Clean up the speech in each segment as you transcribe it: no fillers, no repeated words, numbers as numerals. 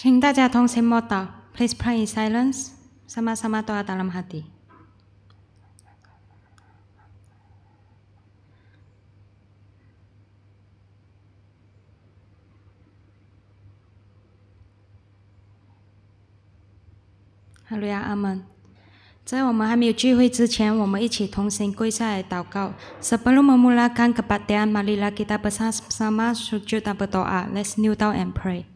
请大家同心默祷 ，Please pray in silence， sama-sama doa dalam hati. Haleluya, amen. 在我们还没有聚会之前，我们一起同心跪下来祷告。Sebelum memulakan kebaktian, marilah kita bersama sujud dan berdoa. Let's kneel down and pray.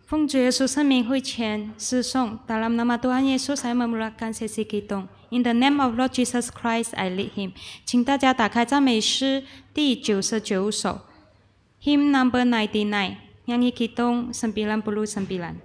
奉主耶稣圣名会前诗颂 dalam nama Tuhan Yesus saya memulakan sesi kitong. In the name of Lord Jesus Christ, I lead him. 请大家打开赞美诗第99首 Hymn number 99 Nyanyi Kitong 99.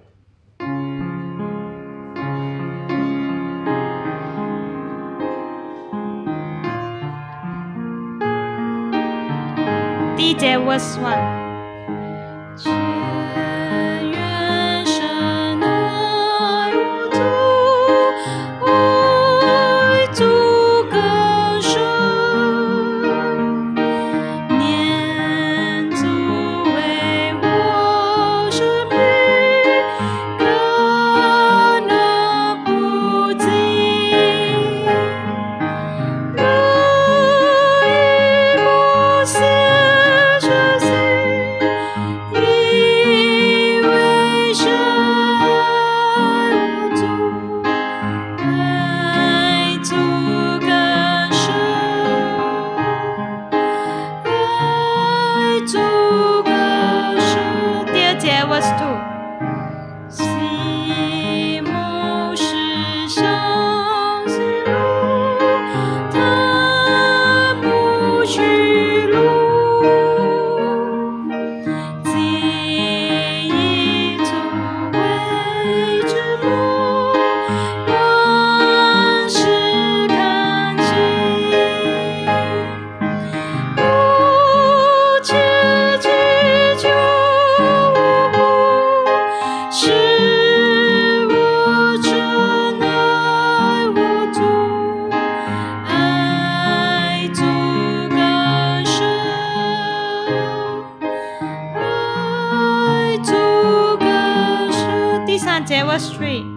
第一节 verse 1。Verse 3.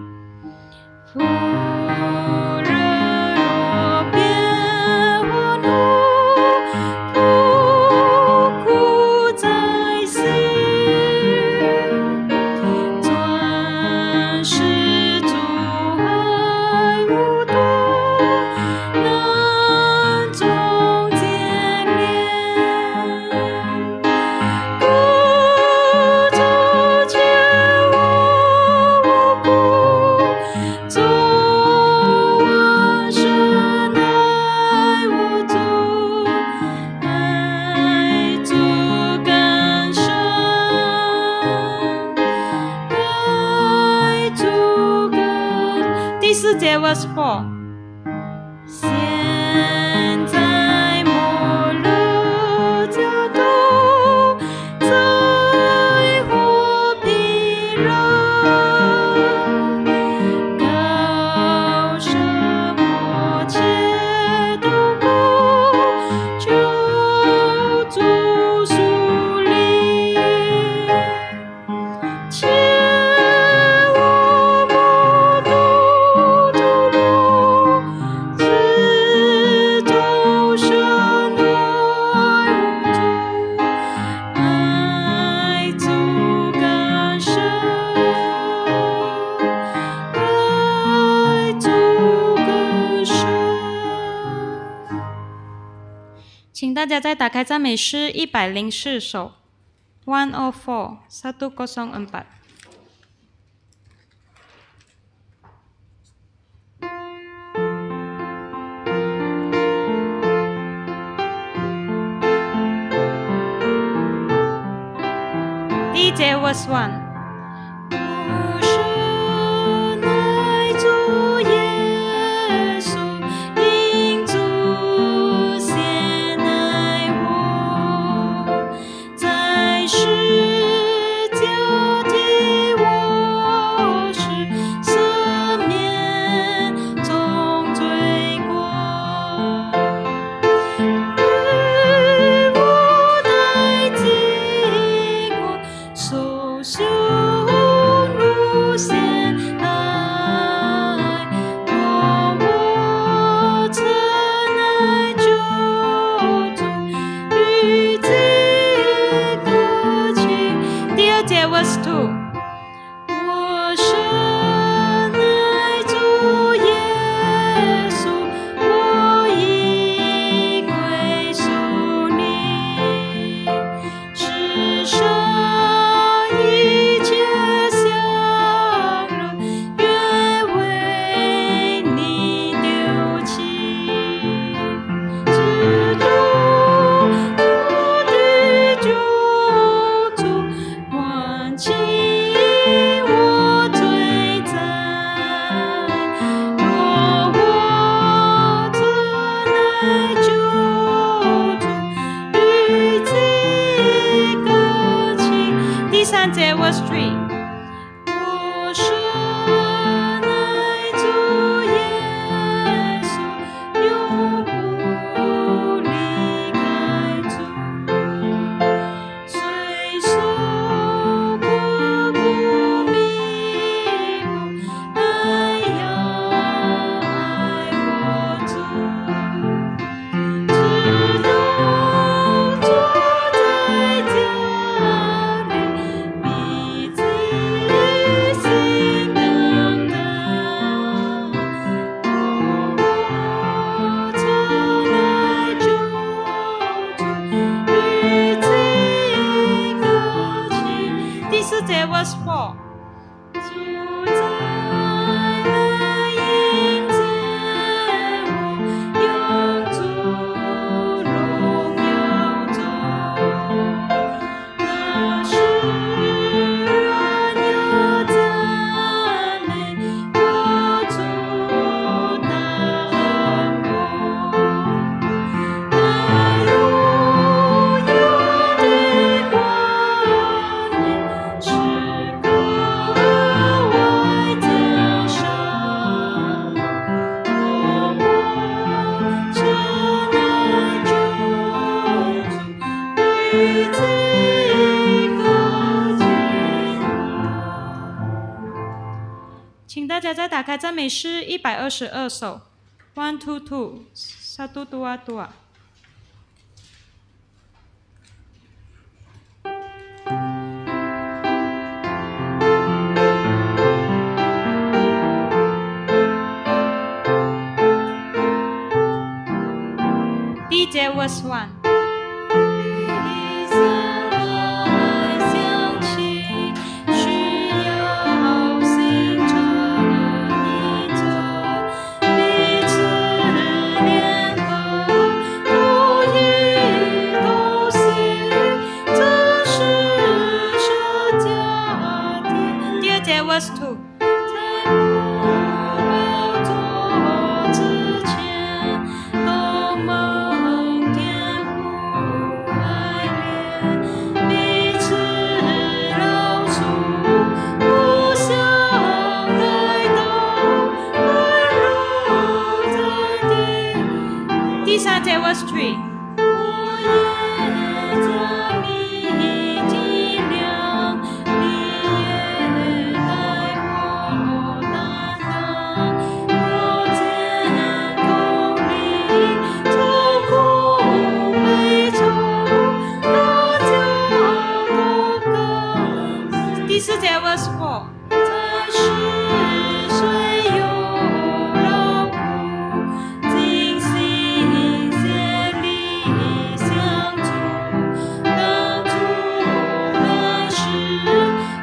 第4节 verse 4。现在末日角度在火疲热，高声迫切祷告，求主属灵。请大家再打开赞美诗104首 104 104。第一节 verse 1。verse 2我深爱主耶稣，我已归属你，世上一切享乐，愿为你丢弃，直到我的救主唤起我最在。若我真爱救主，与己更亲。第三节 verse 3。我深爱主耶稣，永不离开主，虽受过苦迷惑，还要爱我主，直到坐在家里，彼此心等待。我真爱救主，与己更亲。第四节 verse 4。主再来迎接我，永住荣耀中。那时人要赞美我主大恩公，那荣耀的光阴是格外加上。若我真爱救主，与己更亲。请大家再打开赞美诗122首，1 2 2， 1 2 2。第一节 verse 1。想起需要心诚意着，彼此联合，如一同行，这是神家庭。第二节 verse 2。在宝座之前，都蒙天父爱怜，彼此饶恕，互相代祷，温柔在地。第三节 verse 3。我也将你体谅，你也待我担当。若见同理，痛苦悲愁，那就都更。第四节 verse 4。在世虽有劳苦，尽心竭力相助，当主来时，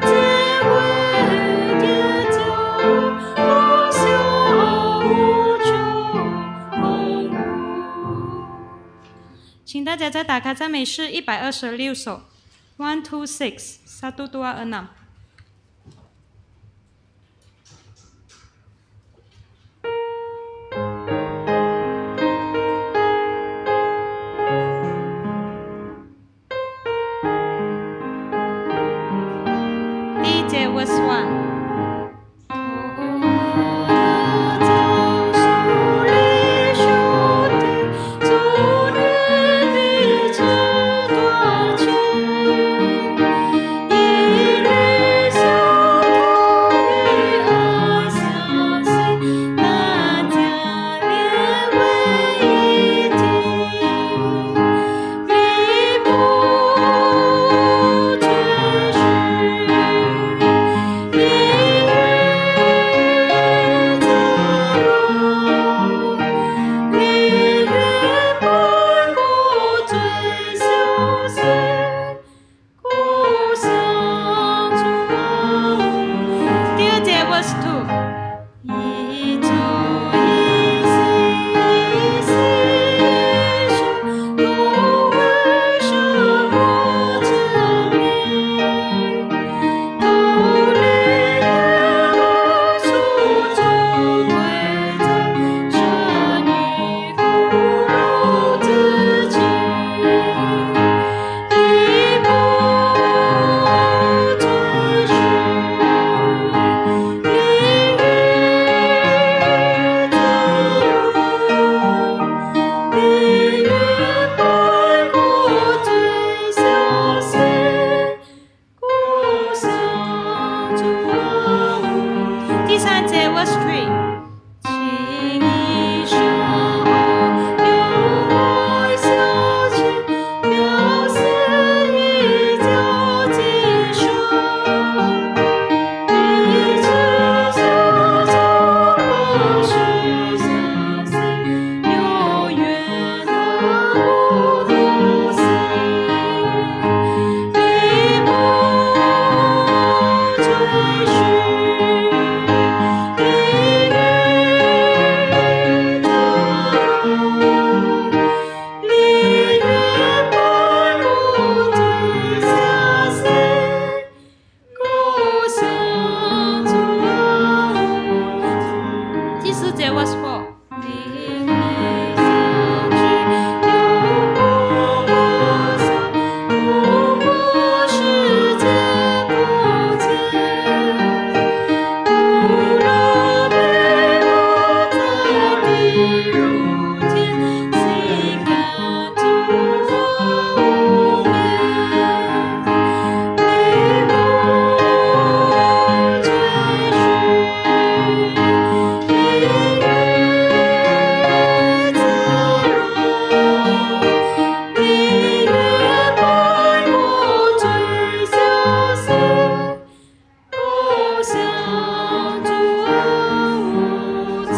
皆为天救，共享无穷丰富。请大家再打开赞美诗126首，1 2 6， 1 2 6。第一节 verse 1。向主无尽。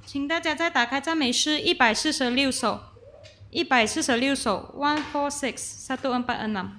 请大家再打开赞美诗146首，146首146 146。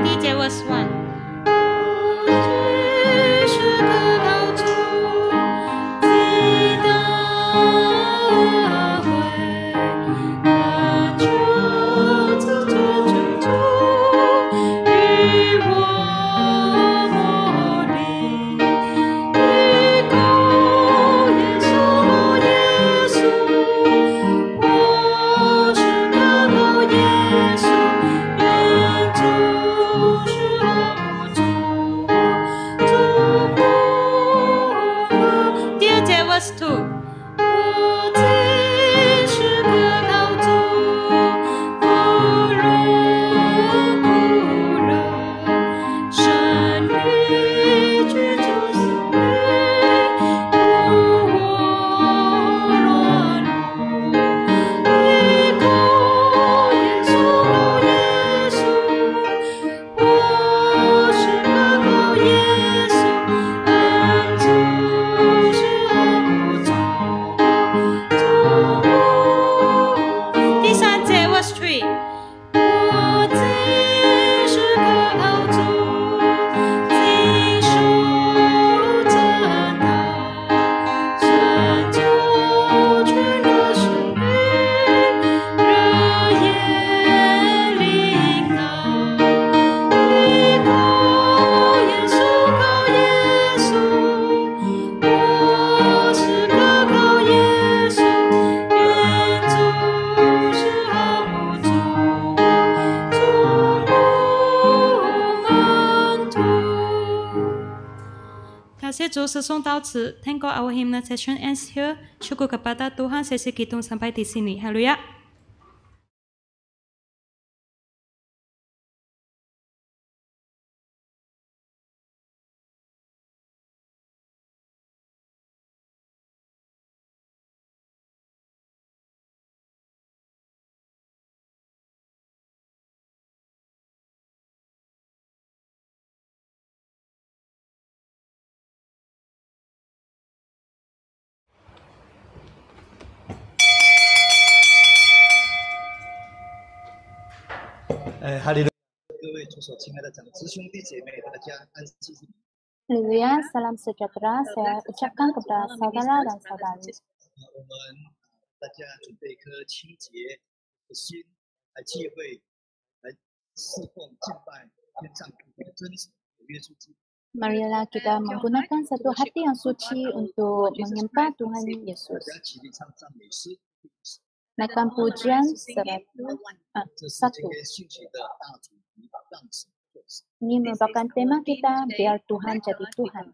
第一节 verse 1。Kasih Tuhan sesung tahu thank God our hymnal session ends here. Syukur kepada Tuhan sesi kita sampai di sini. Haleluya. Haleluya, salam sejahtera saya ucapkan kepada saudara dan saudari. Marilah kita menggunakan satu hati yang suci untuk menyembah Tuhan Yesus. Naikkan pujian 1. Ini merupakan tema kita, biar Tuhan jadi Tuhan.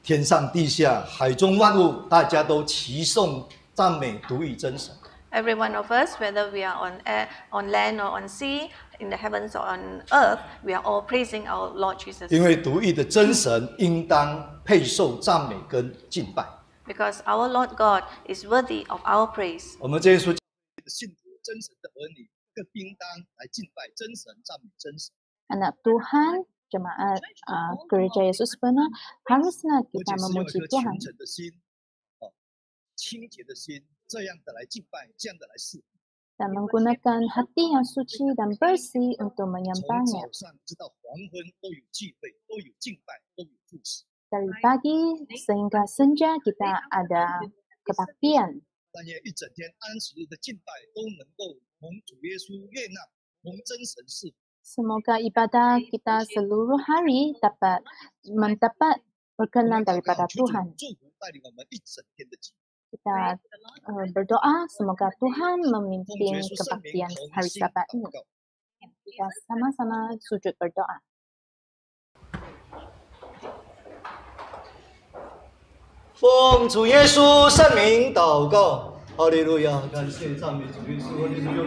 天上地下海中万物，大家都齐颂赞美独一真神。Every one of us, whether we are on air, on land or on sea, in the heavens or on earth, we are all praising our Lord Jesus. 因为独一的真神应当配受赞美跟敬拜。Because our Lord God is worthy of our praise. 我们这些说的信徒、真神的儿女，更应当来敬拜真神、赞美真神。Anak Tuhan, jemaat Gereja Yesus benar, haruslah kita memuji Tuhan. 虔诚的心，清洁的心，这样的来敬拜，这样的来侍奉。Dan menggunakan hati yang suci dan bersih untuk 从 menyembahnya. 早上直到黄昏都有聚会，都有敬拜，都有祝福。 Dari pagi sehingga senja kita ada kebaktian. 但愿一整天安息日的敬拜都能够蒙主耶稣悦纳，蒙真神赐福。 Semoga ibadah kita seluruh hari dapat mendapat berkenan daripada 求主 Tuhan. 祝福带领我们一整天的敬拜。 Kita berdoa semoga Tuhan 奉主 memimpin 耶稣圣名 kebaktian 同 hari 心 Sabat 祷 ini. 告。 Kita sama-sama sujud berdoa. 奉主耶稣圣名祷告，哈利路亚！感谢赞美主耶稣，哈利路亚！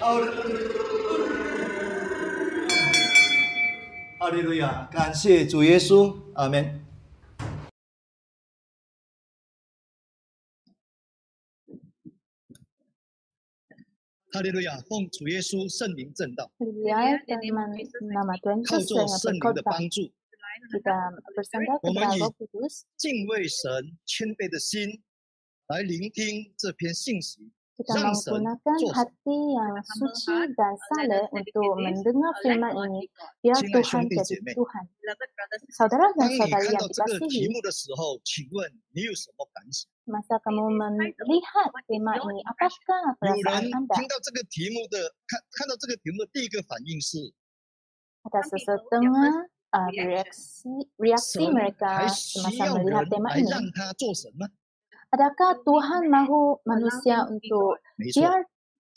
哈利路亚！感谢主耶稣，阿门。哈利路亚！奉主耶稣圣名证道， Haleluya, dalam nama Tuhan 靠 Yesus 着 yang 圣灵的 berkhotbah, 帮助， kita bersandar 我们 kepada 以 Roh Kudus. 敬畏神、谦卑的心来聆听这篇信息， Kita 让神 menggunakan 做神。 hati yang suci dan saleh untuk mendengar firman ini, biar 亲爱 Tuhan 兄弟 jadi 姐妹， Tuhan. Saudara 当 dan 你 saudari 看 yang 到这个题 dikasihi, 目的时候，请问你有什么感想？ masa kamu melihat tema ini, apakah 有 perasaan 人 anda? 听到这个题目的看到这个题目的第一个反应是， Ada sesetengah reaksi 神 mereka 还需 semasa 要 melihat 人 tema 来 ini. 让他做神吗？ Adakah Tuhan mahu manusia untuk 没错， biar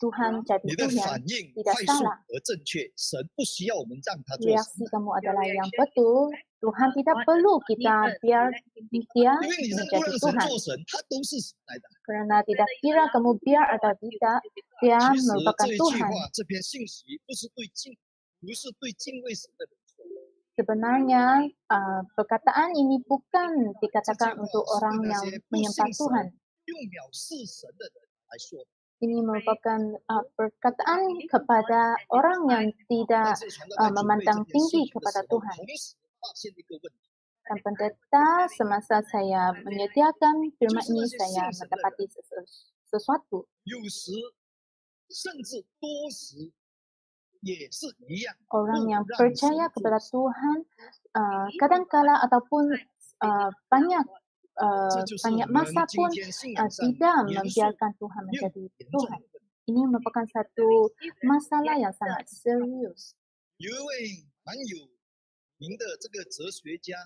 Tuhan jadi 你的 Tuhan? 反应 Tidak 快速 salah. 而正确，神不需要我们让他做 Reaksi 神， kamu adalah yang betul. Tuhan tidak perlu kita biar dia 因为你让不 menjadi 让神 Tuhan. 做神，他都是神来的。 Kerana tidak kira kamu biar atau tidak, dia 其实 merupakan 这一句 Tuhan. 话，这篇信息不是对敬畏神的人说的， Sebenarnya perkataan ini bukan 这句 dikatakan 话 untuk 是 orang 对那 yang 些不 menyembah 信 Tuhan. 神又藐视神的人来说的。 Ini merupakan perkataan kepada orang yang 但 tidak 是传道在准备 memandang 这篇信 tinggi 息的 kepada 时候， Tuhan. 同时发现一个问题， Dan pendeta semasa saya menyediakan firman 就是那 ini, 些 saya 信神的 mendapati 人， sesuatu. 有时甚至多时也是一样， Orang 不 yang 让 percaya 神 kepada 做神。 Tuhan kadangkala ataupun banyak 这就是我 banyak 们 masa 今 pun 天信仰上 tidak 严肃 membiarkan Tuhan 又 menjadi 严重 Tuhan. 的问题。 Ini merupakan satu masalah yang sangat serius. 有一位蛮有名的这个哲学家，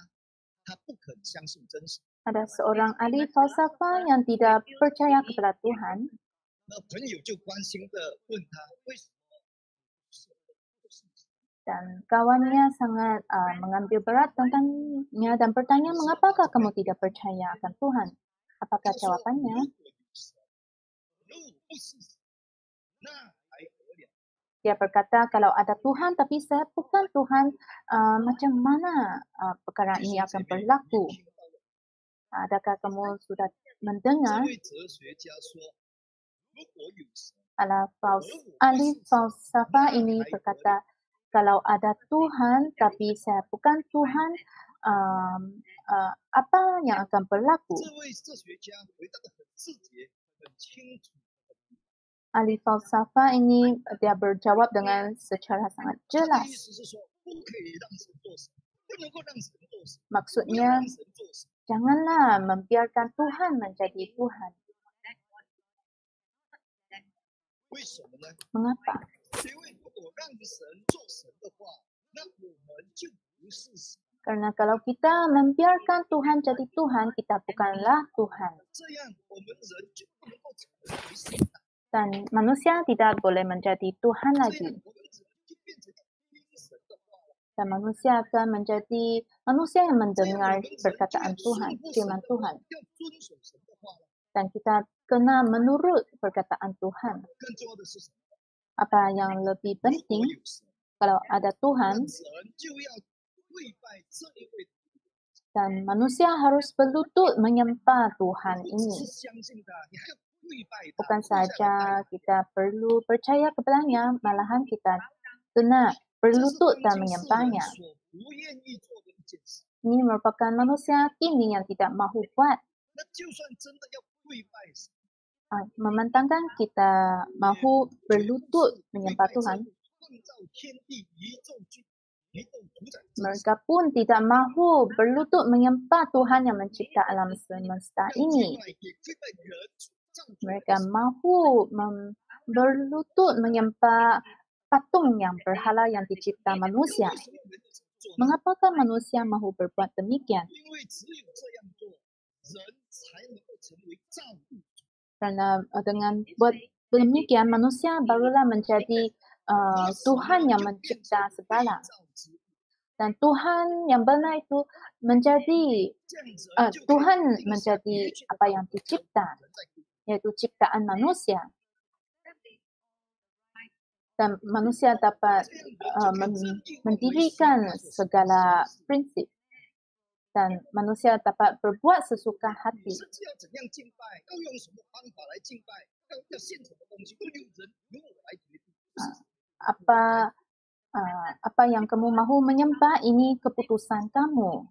他不肯相信真神。 Ada seorang ahli falsafah yang tidak percaya kepada Tuhan. 那朋友就关心的问他，为什么 Dan kawannya sangat mengambil berat tentangnya dan bertanya, mengapakah kamu tidak percaya akan Tuhan? Apakah 他说 jawabannya? 如果有神，如果不是神，那还得了？ Dia berkata, kalau ada Tuhan tapi saya bukan Tuhan, macam mana perkara 弟 ini 兄姐 akan 妹，你 berlaku? 听到了？ Adakah kamu sudah 这 mendengar 位哲学家说，如果有神， ahli falsafah ini berkata, kalau ada Tuhan tapi saya bukan Tuhan, apa yang akan berlaku? 这位哲学家回答的很直接、很清楚。 Ahli falsafah ini dia berjawab dengan secara sangat 他的 jelas. 意思是说，不可以让神做神，不能够让神做神，不要 Maksudnya, 让神做神。 janganlah membiarkan Tuhan menjadi Tuhan. 为什么呢？ Mengapa? 因为如果让神做神的话，那我们就不是神。 Karena kalau kita membiarkan Tuhan jadi Tuhan, kita bukanlah Tuhan. 这样我们人就不能够成为神， Dan manusia tidak boleh menjadi Tuhan 这样 lagi. 我们人就变成听神的话了。 Dan manusia akan menjadi manusia yang 这样我 mendengar 们人就 perkataan 要 Tuhan, 顺服神 firman 的话， Tuhan. 要遵守神的话了。 Dan kita kena menurut perkataan Tuhan. 更重要的是什么？ Apa yang lebih 如果 penting, 有神， kalau ada 那 Tuhan, 神就要跪拜这一位。 dan manusia harus berlutut menyembah Tuhan 不只 ini. 是相信他，你还要跪拜他。 Bukan 跪下来拜 saja 他 kita perlu percaya kepadanya, malahan kita kena 这是 berlutut 当 dan 今世人 menyembahnya. 所不愿意做的一件事。 Ini merupakan manusia kini yang tidak mahu buat. 那就算真的要跪拜神， Mementangkan kita mahu berlutut menyembah Tuhan, 创造天地宇宙主宰之神。 mereka pun tidak mahu berlutut menyembah Tuhan yang mencipta alam semesta 要跪 ini. 拜也跪拜人所造出来的 Mereka 神。 mahu berlutut menyembah patung yang berhala yang dicipta 那 manusia. 为什么人要这么做呢？ Mengapakah manusia mahu berbuat demikian? 因为只有这样做，人才能够成为造物主。 Karena dengan buat demikian, manusia barulah menjadi Tuhan yang mencipta segala. 造之物， Dan Tuhan yang benar itu menjadi 这样子人就可以 Tuhan 定下 menjadi 一切的 apa yang 人 dicipta, 在跪拜。 yaitu ciptaan manusia. dan manusia dapat mendirikan segala prinsip dan manusia dapat berbuat sesuka hati. Apa yang kamu mahu menyembah, ini keputusan kamu.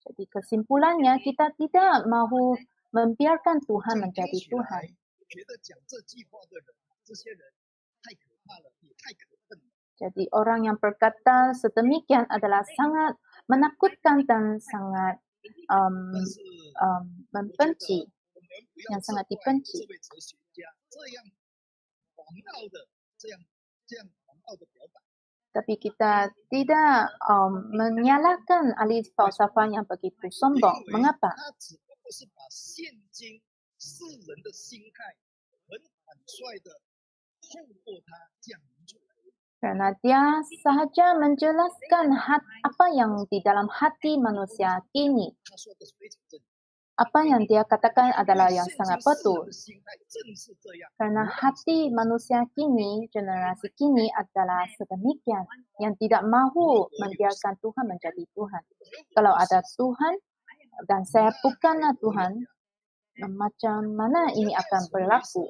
Jadi kesimpulannya, kita tidak mahu membiarkan Tuhan menjadi Tuhan. Jadi orang yang berkata sedemikian adalah sangat menakutkan dan sangat membenci, yang sangat dibenci. Tapi kita tidak menyalahkan ahli falsafah yang begitu sombong. Mengapa? Karena dia sahaja menjelaskan apa yang di dalam hati manusia kini. Apa yang dia katakan adalah yang sangat betul. Karena hati manusia kini, generasi kini adalah sedemikian, yang tidak mahu membiarkan Tuhan menjadi Tuhan. Kalau ada Tuhan dan saya bukanlah Tuhan, macam mana ini akan berlaku?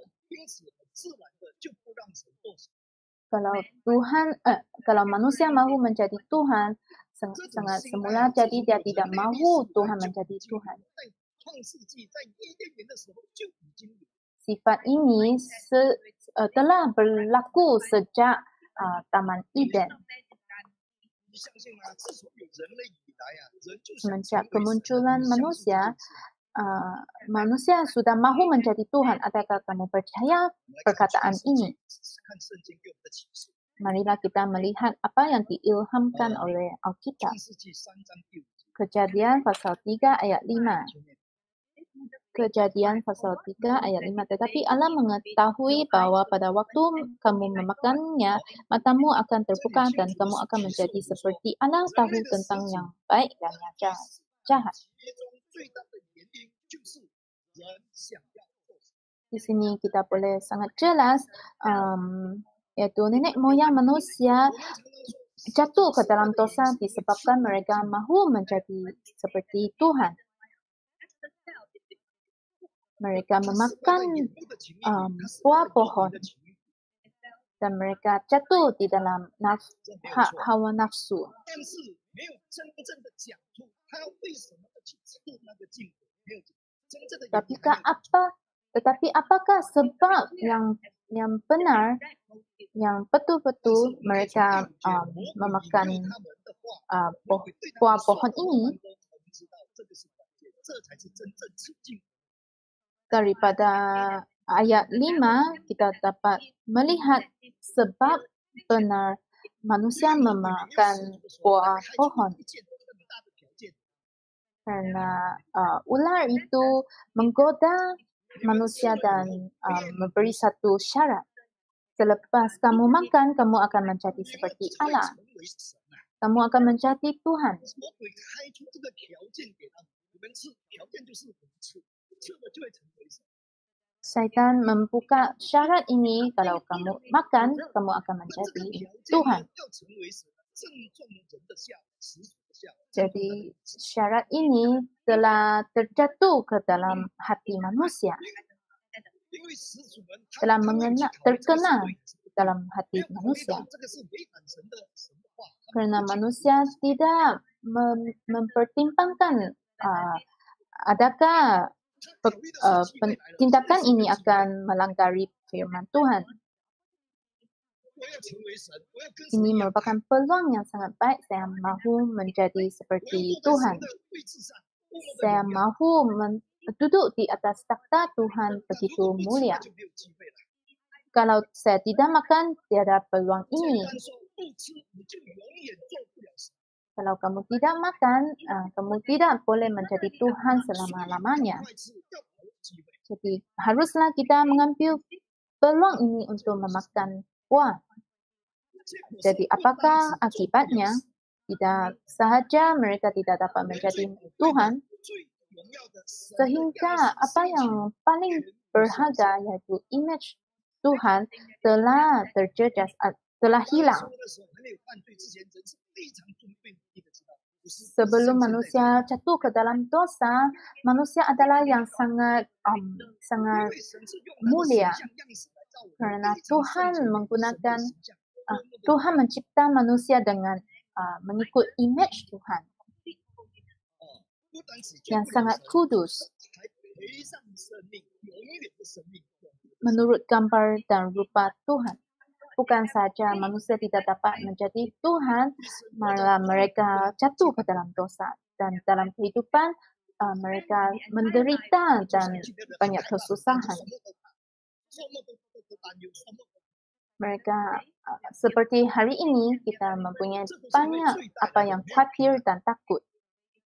Kalau manusia mahu menjadi Tuhan, sangat semula jadi dia tidak mahu Tuhan menjadi Tuhan. Sifat ini telah berlaku sejak Taman Eden. Semenjak kemunculan manusia, manusia sudah mahu menjadi Tuhan. Adakah kamu percaya perkataan ini? Marilah kita melihat apa yang diilhamkan oleh Alkitab. Kejadian pasal 3 ayat 5. Kejadian pasal 3 ayat 5. Tetapi Allah mengetahui bahwa pada waktu kamu memakannya, matamu akan terbuka dan kamu akan menjadi seperti Allah, tahu tentang yang baik dan yang jahat. Di sini kita boleh sangat jelas, yaitu nenek moyang manusia jatuh ke dalam dosa disebabkan mereka mahu menjadi seperti Tuhan. Mereka memakan buah pohon dan mereka jatuh di dalam hawa nafsu. Tetapi apakah sebab yang benar, yang betul-betul mereka memakan buah pohon ini? Daripada ayat 5, kita dapat melihat sebab benar manusia memakan buah pohon. Karena ular itu menggoda manusia dan memberi satu syarat. Selepas kamu makan, kamu akan menjadi seperti Allah. Kamu akan menjadi Tuhan. Syaitan membuka syarat ini, kalau kamu makan, kamu akan menjadi Tuhan. Jadi syarat ini telah terjatuh ke dalam hati manusia. Telah terkena dalam hati manusia. Karena manusia tidak mempertimbangkan adakah tindakan ini akan melanggar firman Tuhan. Ini merupakan peluang yang sangat baik. Saya mahu menjadi seperti Tuhan. Saya mahu duduk di atas takhta Tuhan begitu mulia. Kalau saya tidak makan, tiada peluang ini. Kalau kamu tidak makan, kamu tidak boleh menjadi Tuhan selama-lamanya. Jadi haruslah kita mengambil peluang ini untuk memakan buah. Jadi apakah akibatnya? Tidak sahaja mereka tidak dapat menjadi Tuhan, Sehingga apa yang paling berharga iaitu image Tuhan telah terjejas, telah hilang. Sebelum manusia jatuh ke dalam dosa, manusia adalah yang sangat mulia. Kerana Tuhan menggunakan, Tuhan mencipta manusia dengan mengikut image Tuhan yang sangat kudus menurut gambar dan rupa Tuhan. Bukan saja manusia tidak dapat menjadi Tuhan, malah mereka jatuh ke dalam dosa. Dan dalam kehidupan, mereka menderita dan banyak kesusahan. Mereka, seperti hari ini, kita mempunyai banyak apa yang khawatir dan takut.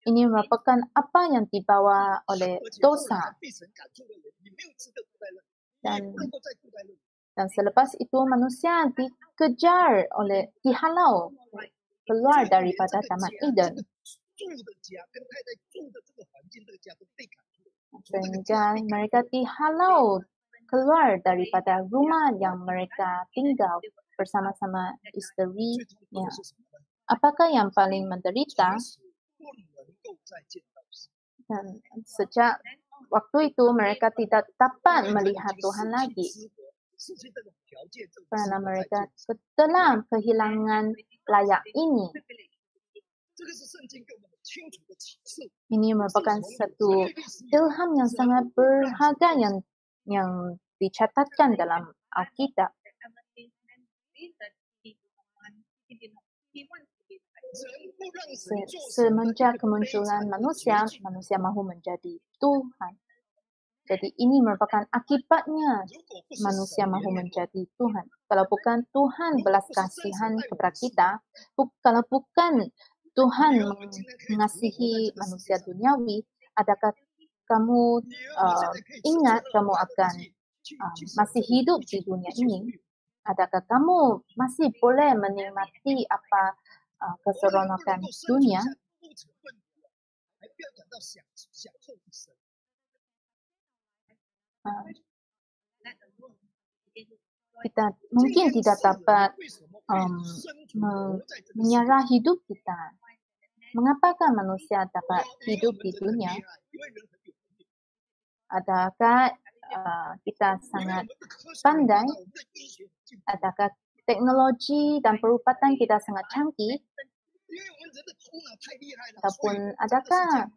Ini merupakan apa yang dibawa oleh dosa. Dan selepas itu manusia dikejar dihalau keluar daripada Taman Eden. Sehingga mereka dihalau keluar daripada rumah yang mereka tinggal bersama-sama isterinya. Apakah yang paling menderita? Dan sejak waktu itu mereka tidak dapat melihat Tuhan lagi. Kerana mereka telah kehilangan layak ini. Ini merupakan satu ilham yang sangat berharga yang dicatatkan dalam Alkitab. Semenjak kemunculan manusia mahu menjadi Tuhan. Jadi ini merupakan akibatnya manusia mahu menjadi Tuhan. Kalau bukan Tuhan belas kasihan kepada kita, kalau bukan Tuhan mengasihi manusia duniawi, adakah kamu ingat kamu akan masih hidup di dunia ini? Adakah kamu masih boleh menikmati apa keseronokan dunia? Kita mungkin tidak dapat menyerah hidup kita. Mengapakah manusia dapat hidup di dunia? Adakah kita sangat pandai? Adakah teknologi dan perubatan kita sangat canggih? Ataupun adakah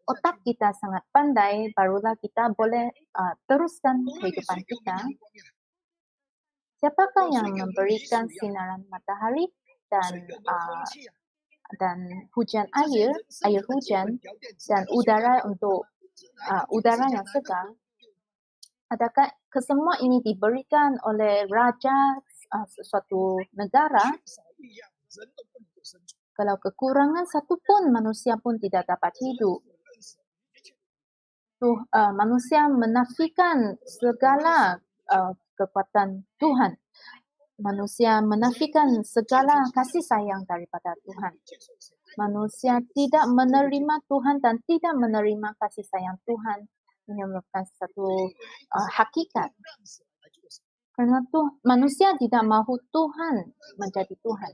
otak kita sangat pandai, barulah kita boleh teruskan kehidupan kita? Siapakah yang memberikan sinaran matahari dan hujan air hujan dan udara untuk udara yang segar? Adakah kesemua ini diberikan oleh raja suatu negara? Kalau kekurangan satu pun, manusia pun tidak dapat hidup. Manusia menafikan segala kekuatan Tuhan. Manusia menafikan segala kasih sayang daripada Tuhan. Manusia tidak menerima Tuhan dan tidak menerima kasih sayang Tuhan. Ini merupakan satu hakikat. Karena manusia tidak mahu Tuhan menjadi Tuhan.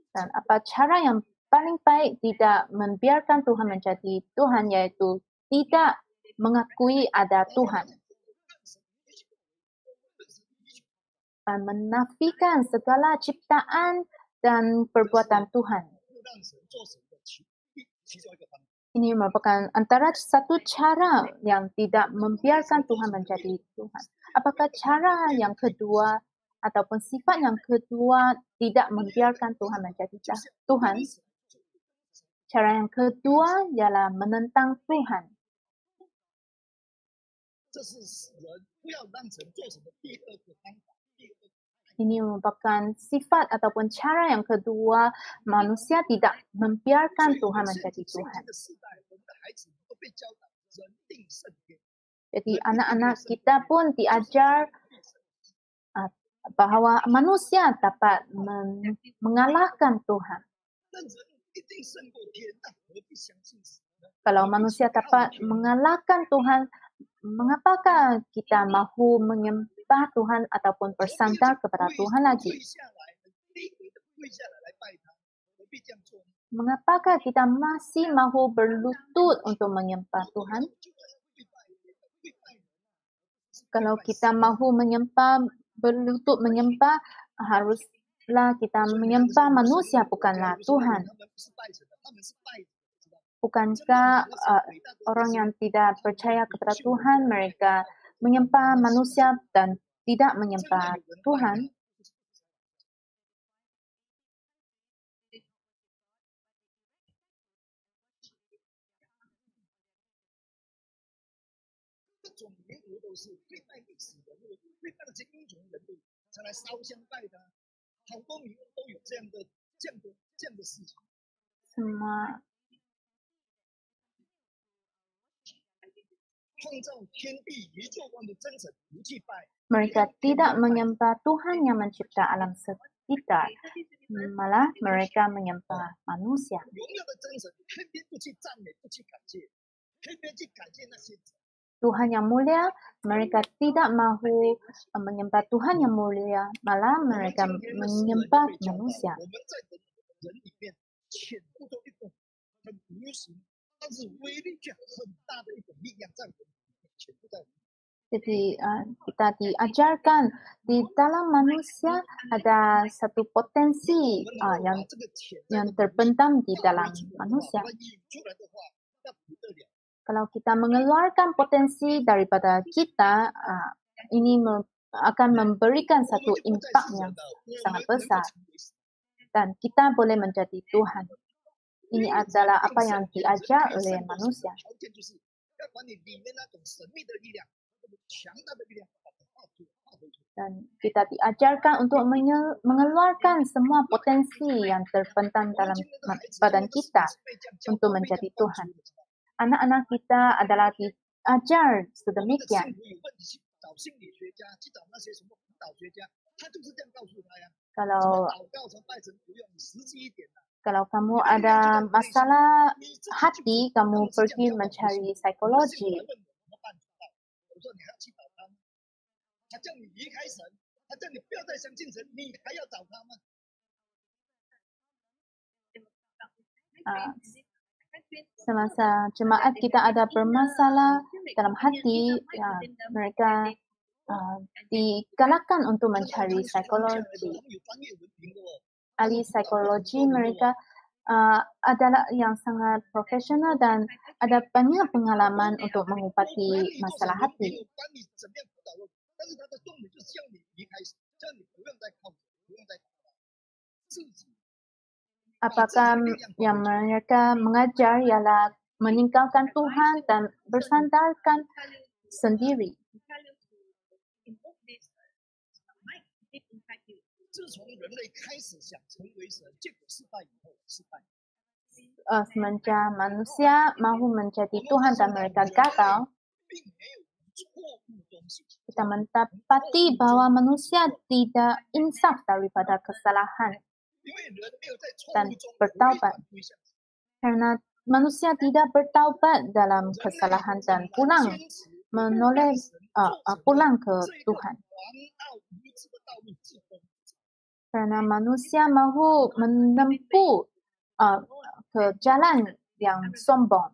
Dan apa cara yang paling baik tidak membiarkan Tuhan menjadi Tuhan, yaitu tidak mengakui ada Tuhan. Menafikan segala ciptaan dan perbuatan Tuhan. Ini merupakan antara satu cara yang tidak membiarkan Tuhan menjadi Tuhan. Apakah cara yang kedua ataupun sifat yang kedua tidak membiarkan Tuhan menjadi Tuhan? Cara yang kedua ialah menentang Tuhan. Ini merupakan sifat ataupun cara yang kedua, manusia tidak membiarkan Tuhan menjadi Tuhan. Jadi anak-anak kita pun diajar bahawa manusia dapat mengalahkan Tuhan. Kalau manusia dapat mengalahkan Tuhan, mengapakah kita mahu menyembah Tuhan ataupun bersandar kepada Tuhan lagi? Mengapakah kita masih mahu berlutut untuk menyembah Tuhan? Kalau kita mahu menyembah, berlutut menyembah, haruslah kita menyembah manusia, bukanlah Tuhan. Bukankah orang yang tidak percaya kepada Tuhan, mereka menyembah manusia dan tidak menyembah Tuhan? Semua mereka tidak menyembah Tuhan yang mencipta alam sekitar, malah mereka menyembah manusia. Tuhan yang mulia, mereka tidak mahu menyembah Tuhan yang mulia, malah mereka menyembah manusia. Jadi kita diajarkan di dalam manusia ada satu potensi yang terpendam di dalam manusia. Kalau kita mengeluarkan potensi daripada kita, ini akan memberikan satu impak yang sangat besar. Dan kita boleh menjadi Tuhan. Ini adalah apa yang diajar oleh manusia. Dan kita diajarkan untuk mengeluarkan semua potensi yang terpendam dalam badan kita untuk menjadi Tuhan. Anak-anak kita adalah diajar sedemikian. Kalau kamu ada masalah hati, kamu pergi mencari psikologi. Semasa jemaat kita ada bermasalah dalam hati, mereka digalakkan untuk mencari psikologi. Ahli psikologi mereka adalah yang sangat profesional dan ada banyak pengalaman untuk mengobati masalah hati. Apakah yang mereka mengajar ialah meninggalkan Tuhan dan bersandarkan sendiri? Semenjak manusia mahu menjadi Tuhan dan mereka gagal, kita mendapati bahwa manusia tidak insaf daripada kesalahan dan bertaubat. Karena manusia tidak bertaubat dalam kesalahan dan pulang ke Tuhan. Karena manusia mahu menempuh ke jalan yang sombong.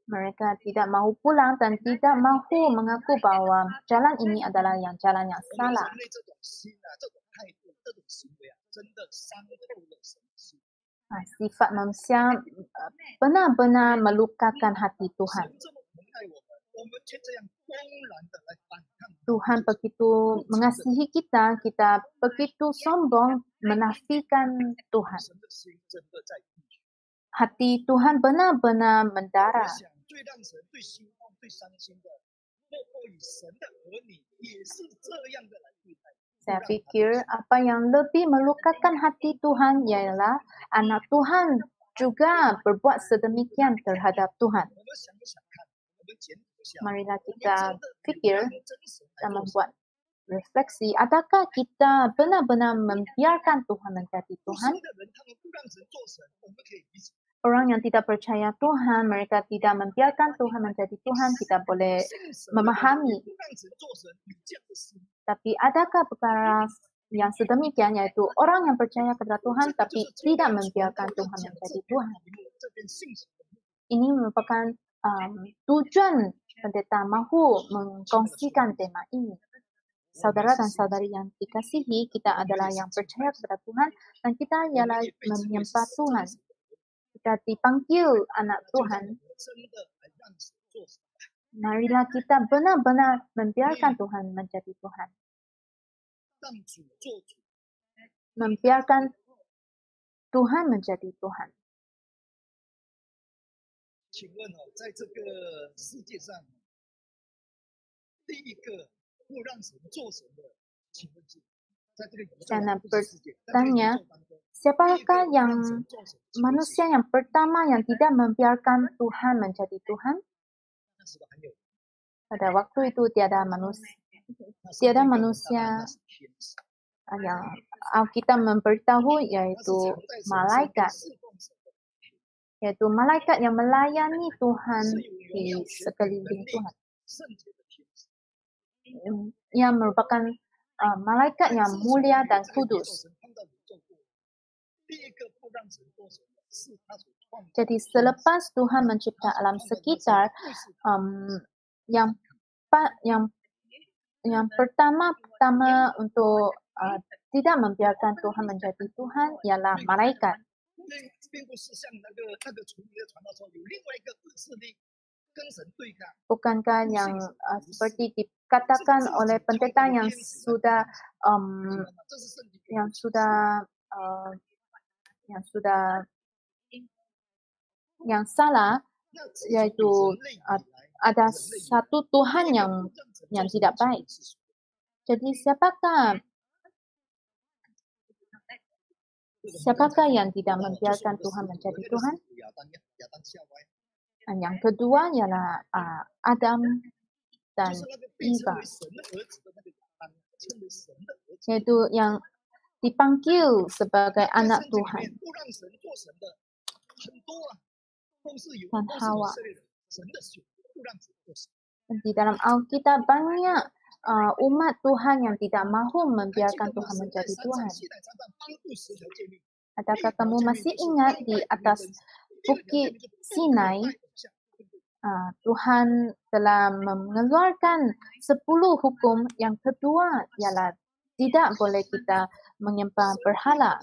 Mereka tidak mahu pulang dan tidak mahu mengaku bahwa jalan ini adalah jalan yang salah. Sifat manusia benar-benar melukakan hati Tuhan. Tuhan begitu mengasihi kita, kita begitu sombong menafikan Tuhan. Hati Tuhan benar-benar mendara. Saya pikir apa yang lebih melukakan hati Tuhan ialah anak Tuhan juga berbuat sedemikian terhadap Tuhan. Marilah kita fikir dan membuat refleksi, adakah kita benar-benar membiarkan Tuhan menjadi Tuhan? Orang yang tidak percaya Tuhan, mereka tidak membiarkan Tuhan menjadi Tuhan, kita boleh memahami. Tapi adakah perkara yang sedemikian, yaitu orang yang percaya kepada Tuhan tapi tidak membiarkan Tuhan menjadi Tuhan? Ini merupakan tujuan pendeta mahu mengkongsikan tema ini. Saudara dan saudari yang dikasihi, kita adalah yang percaya kepada Tuhan dan kita ialah menyembah Tuhan. Kita dipanggil anak Tuhan. Marilah kita benar-benar membiarkan Tuhan menjadi Tuhan. Membiarkan Tuhan menjadi Tuhan. 请问在这个世界上，第一个不让神做神的，请问是在这个宇宙当中， bertanya, siapakah yang manusia yang pertama yang tidak membiarkan Tuhan menjadi Tuhan? Pada waktu itu tiada manusia yang Alkitab memberitahu, yaitu malaikat. Yaitu malaikat yang melayani Tuhan di sekeliling Tuhan. Yang merupakan malaikat yang mulia dan kudus. Jadi selepas Tuhan mencipta alam sekitar, yang pertama untuk tidak membiarkan Tuhan menjadi Tuhan ialah malaikat. Bukankah yang seperti dikatakan oleh pendeta yang salah, yaitu ada satu Tuhan yang tidak baik. Jadi siapakah yang tidak membiarkan Tuhan menjadi Tuhan? Yang kedua ialah Adam dan Eva, yaitu yang dipanggil sebagai anak Tuhan, dan Hawa. Di dalam Alkitab banyak umat Tuhan yang tidak mahu membiarkan Tuhan menjadi Tuhan. Adakah kamu masih ingat di atas Bukit Sinai, Tuhan telah mengeluarkan 10 hukum. Yang kedua ialah tidak boleh kita menyembah berhala.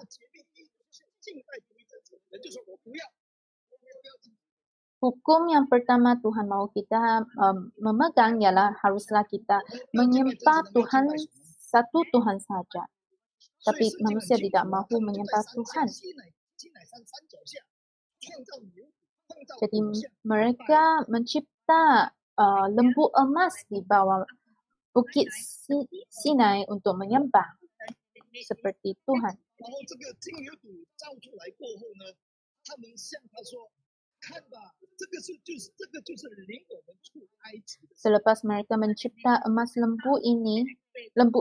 Hukum yang pertama Tuhan mahu kita memegang ialah haruslah kita menyembah Tuhan, satu Tuhan saja. Tapi manusia tidak mahu menyembah Tuhan. Jadi mereka mencipta lembu emas di bawah Bukit Sinai untuk menyembah seperti Tuhan. Selepas mereka mencipta lembu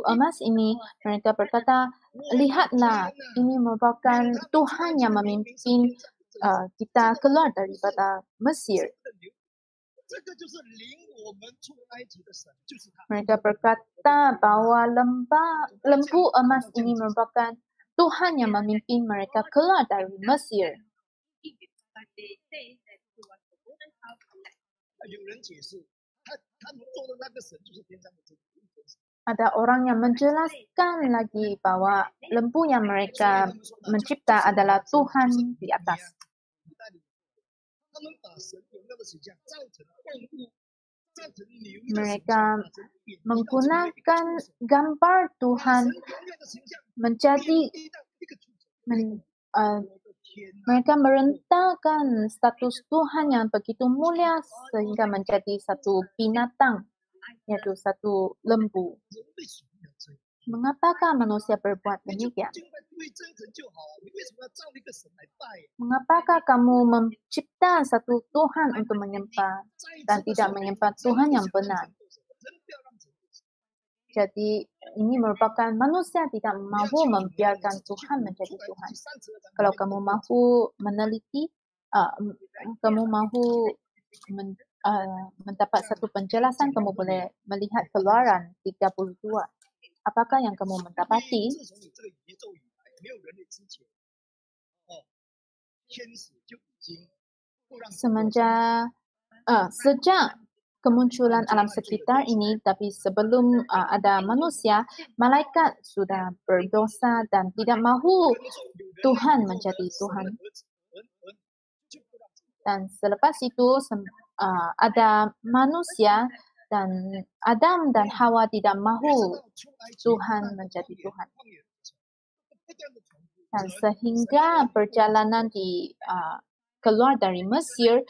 emas ini, mereka berkata, lihatlah, ini merupakan Tuhan yang memimpin kita keluar daripada Mesir. Mereka berkata bahawa lembu emas ini merupakan Tuhan yang memimpin mereka keluar dari Mesir. Ada orang yang menjelaskan lagi bahawa lembu yang mereka mencipta adalah Tuhan di atas. Mereka menggunakan gambar Tuhan mereka merentangkan status Tuhan yang begitu mulia sehingga menjadi satu binatang, yaitu satu lembu. Mengapakah manusia berbuat demikian? Mengapakah kamu mencipta satu Tuhan untuk menyembah dan tidak menyembah Tuhan yang benar? Jadi ini merupakan manusia tidak mahu membiarkan Tuhan menjadi Tuhan. Kalau kamu mahu meneliti, kamu mahu mendapat satu penjelasan, kamu boleh melihat Keluaran 32. Apakah yang kamu mendapati? Sejak kemunculan alam sekitar ini, tapi sebelum ada manusia, malaikat sudah berdosa dan tidak mahu Tuhan menjadi Tuhan. Dan selepas itu ada manusia dan Adam dan Hawa tidak mahu Tuhan menjadi Tuhan. Dan sehingga perjalanan keluar dari Mesir,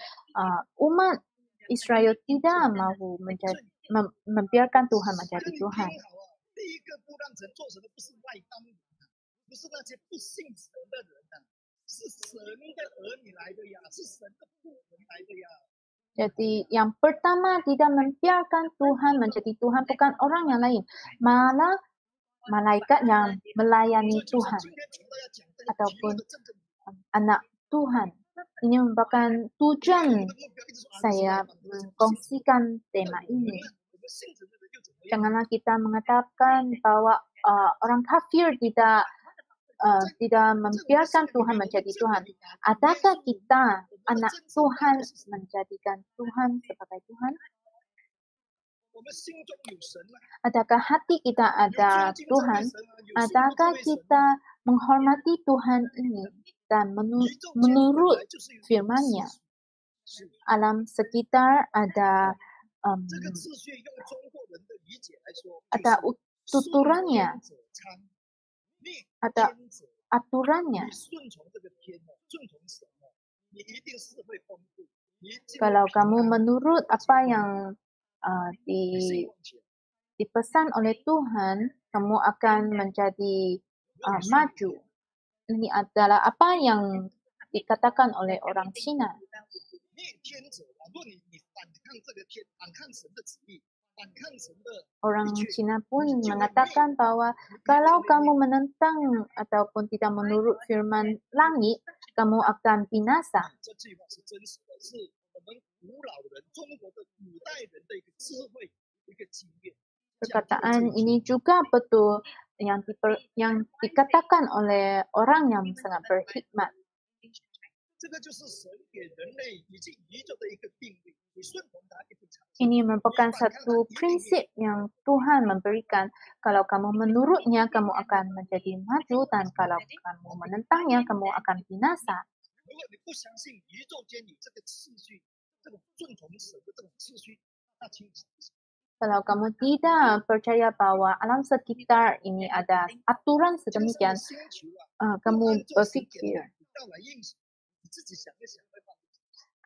umat Israel tidak mahu membiarkan Tuhan menjadi Tuhan. Jadi yang pertama tidak membiarkan Tuhan menjadi Tuhan bukan orang yang lain, malah malaikat yang melayani Tuhan ataupun anak Tuhan. Ini merupakan tujuan saya mengkongsikan tema ini. Janganlah kita mengatakan bahwa orang kafir tidak membiarkan Tuhan menjadi Tuhan. Adakah kita anak Tuhan menjadikan Tuhan sebagai Tuhan? Adakah hati kita ada Tuhan? Adakah kita menghormati Tuhan ini dan menurut firman-Nya? Alam sekitar ada tuturannya, ada aturannya. Kalau kamu menurut apa yang dipesan oleh Tuhan, kamu akan menjadi maju. Ini adalah apa yang dikatakan oleh orang Cina. Orang Cina pun mengatakan bahwa kalau kamu menentang ataupun tidak menurut firman langit, kamu akan binasa. Perkataan ini juga betul yang dikatakan oleh orang yang sangat berhikmat. Ini merupakan satu prinsip yang Tuhan memberikan. Kalau kamu menurutnya, kamu akan menjadi maju, dan kalau kamu menentangnya, kamu akan binasa. Kalau kamu tidak percaya bahwa alam sekitar ini ada aturan sedemikian, kamu berpikir,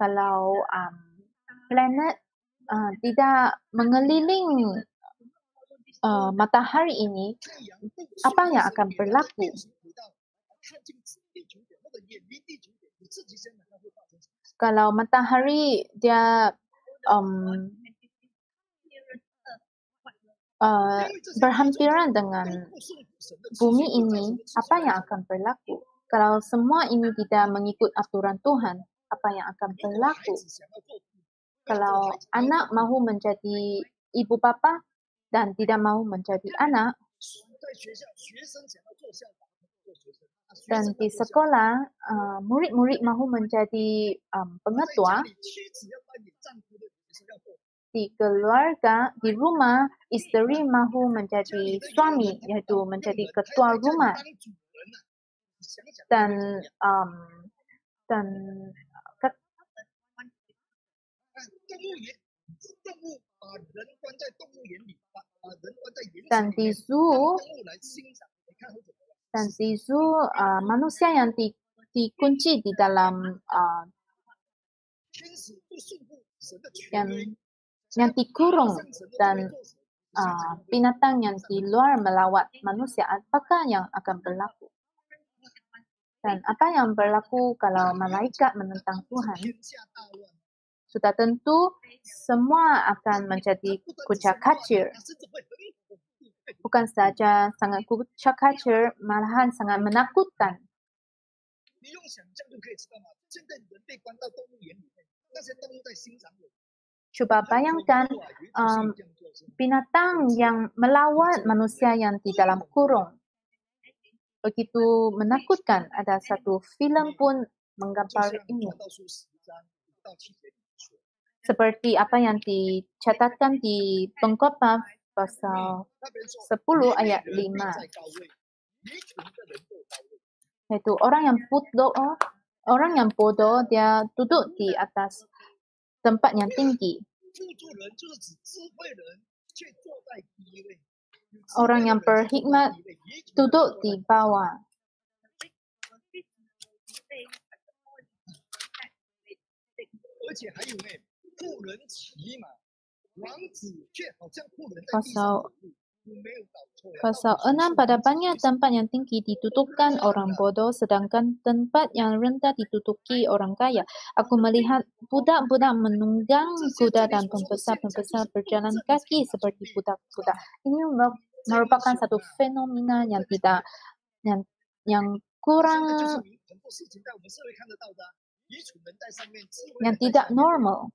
kalau planet tidak mengeliling matahari ini, apa yang akan berlaku? Kalau matahari dia berhampiran dengan bumi ini, apa yang akan berlaku? Kalau semua ini tidak mengikut aturan Tuhan, apa yang akan berlaku? Kalau anak mahu menjadi ibu bapa dan tidak mahu menjadi anak, dan di sekolah murid-murid mahu menjadi pengetua, di keluarga, di rumah, isteri mahu menjadi suami, yaitu menjadi ketua rumah. Dan di zoo, manusia yang dikunci di dalam yang dikurung, dan binatang yang di luar melawat manusia, apakah yang akan berlaku? Dan apa yang berlaku kalau malaikat menentang Tuhan? Sudah tentu semua akan menjadi kucak kacir. bukan saja sangat kucak kacir, malahan sangat menakutkan. 你用想象就可以知道嘛。现在人被关到动物园里面，那些动物在欣赏我。 Cuba bayangkan binatang yang melawat manusia yang di dalam kurung. Begitu menakutkan. Ada satu filem pun menggambar ini. Seperti apa yang dicatatkan di Pengkhotbah pasal 10 ayat 5. Yaitu orang yang bodoh dia duduk di atas tempat yang tinggi. Orang yang berhikmat duduk di bawah. Pasal 6, pada banyak tempat yang tinggi didudukkan orang bodoh, sedangkan tempat yang rendah diduduki orang kaya. Aku melihat budak-budak menunggang kuda dan pembesar-pembesar berjalan kaki seperti budak-budak. Ini merupakan satu fenomena yang kurang, yang tidak normal.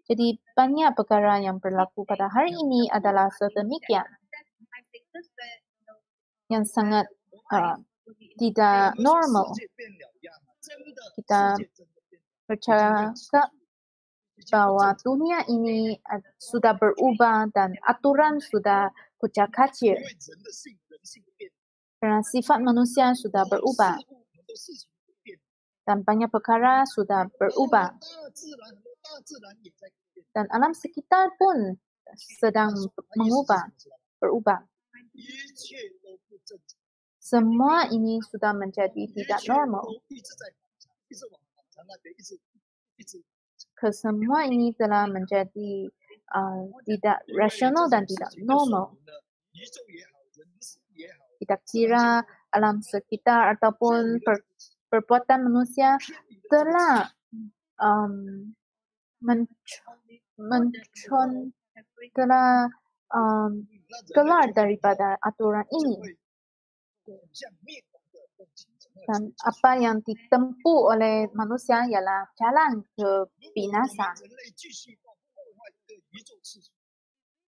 Jadi banyak perkara yang berlaku pada hari ini adalah sedemikian. Yang sangat tidak normal. Kita percaya bahwa dunia ini sudah berubah dan aturan sudah kucak kacir. Karena sifat manusia sudah berubah. Dan banyak perkara sudah berubah. Dan alam sekitar pun sedang berubah. Semua ini sudah menjadi tidak normal. Kesemua ini telah menjadi tidak rasional dan tidak normal. Kita kira alam sekitar ataupun perbuatan manusia telah keluar daripada aturan ini. Dan apa yang ditempuh oleh manusia ialah jalan ke binasa.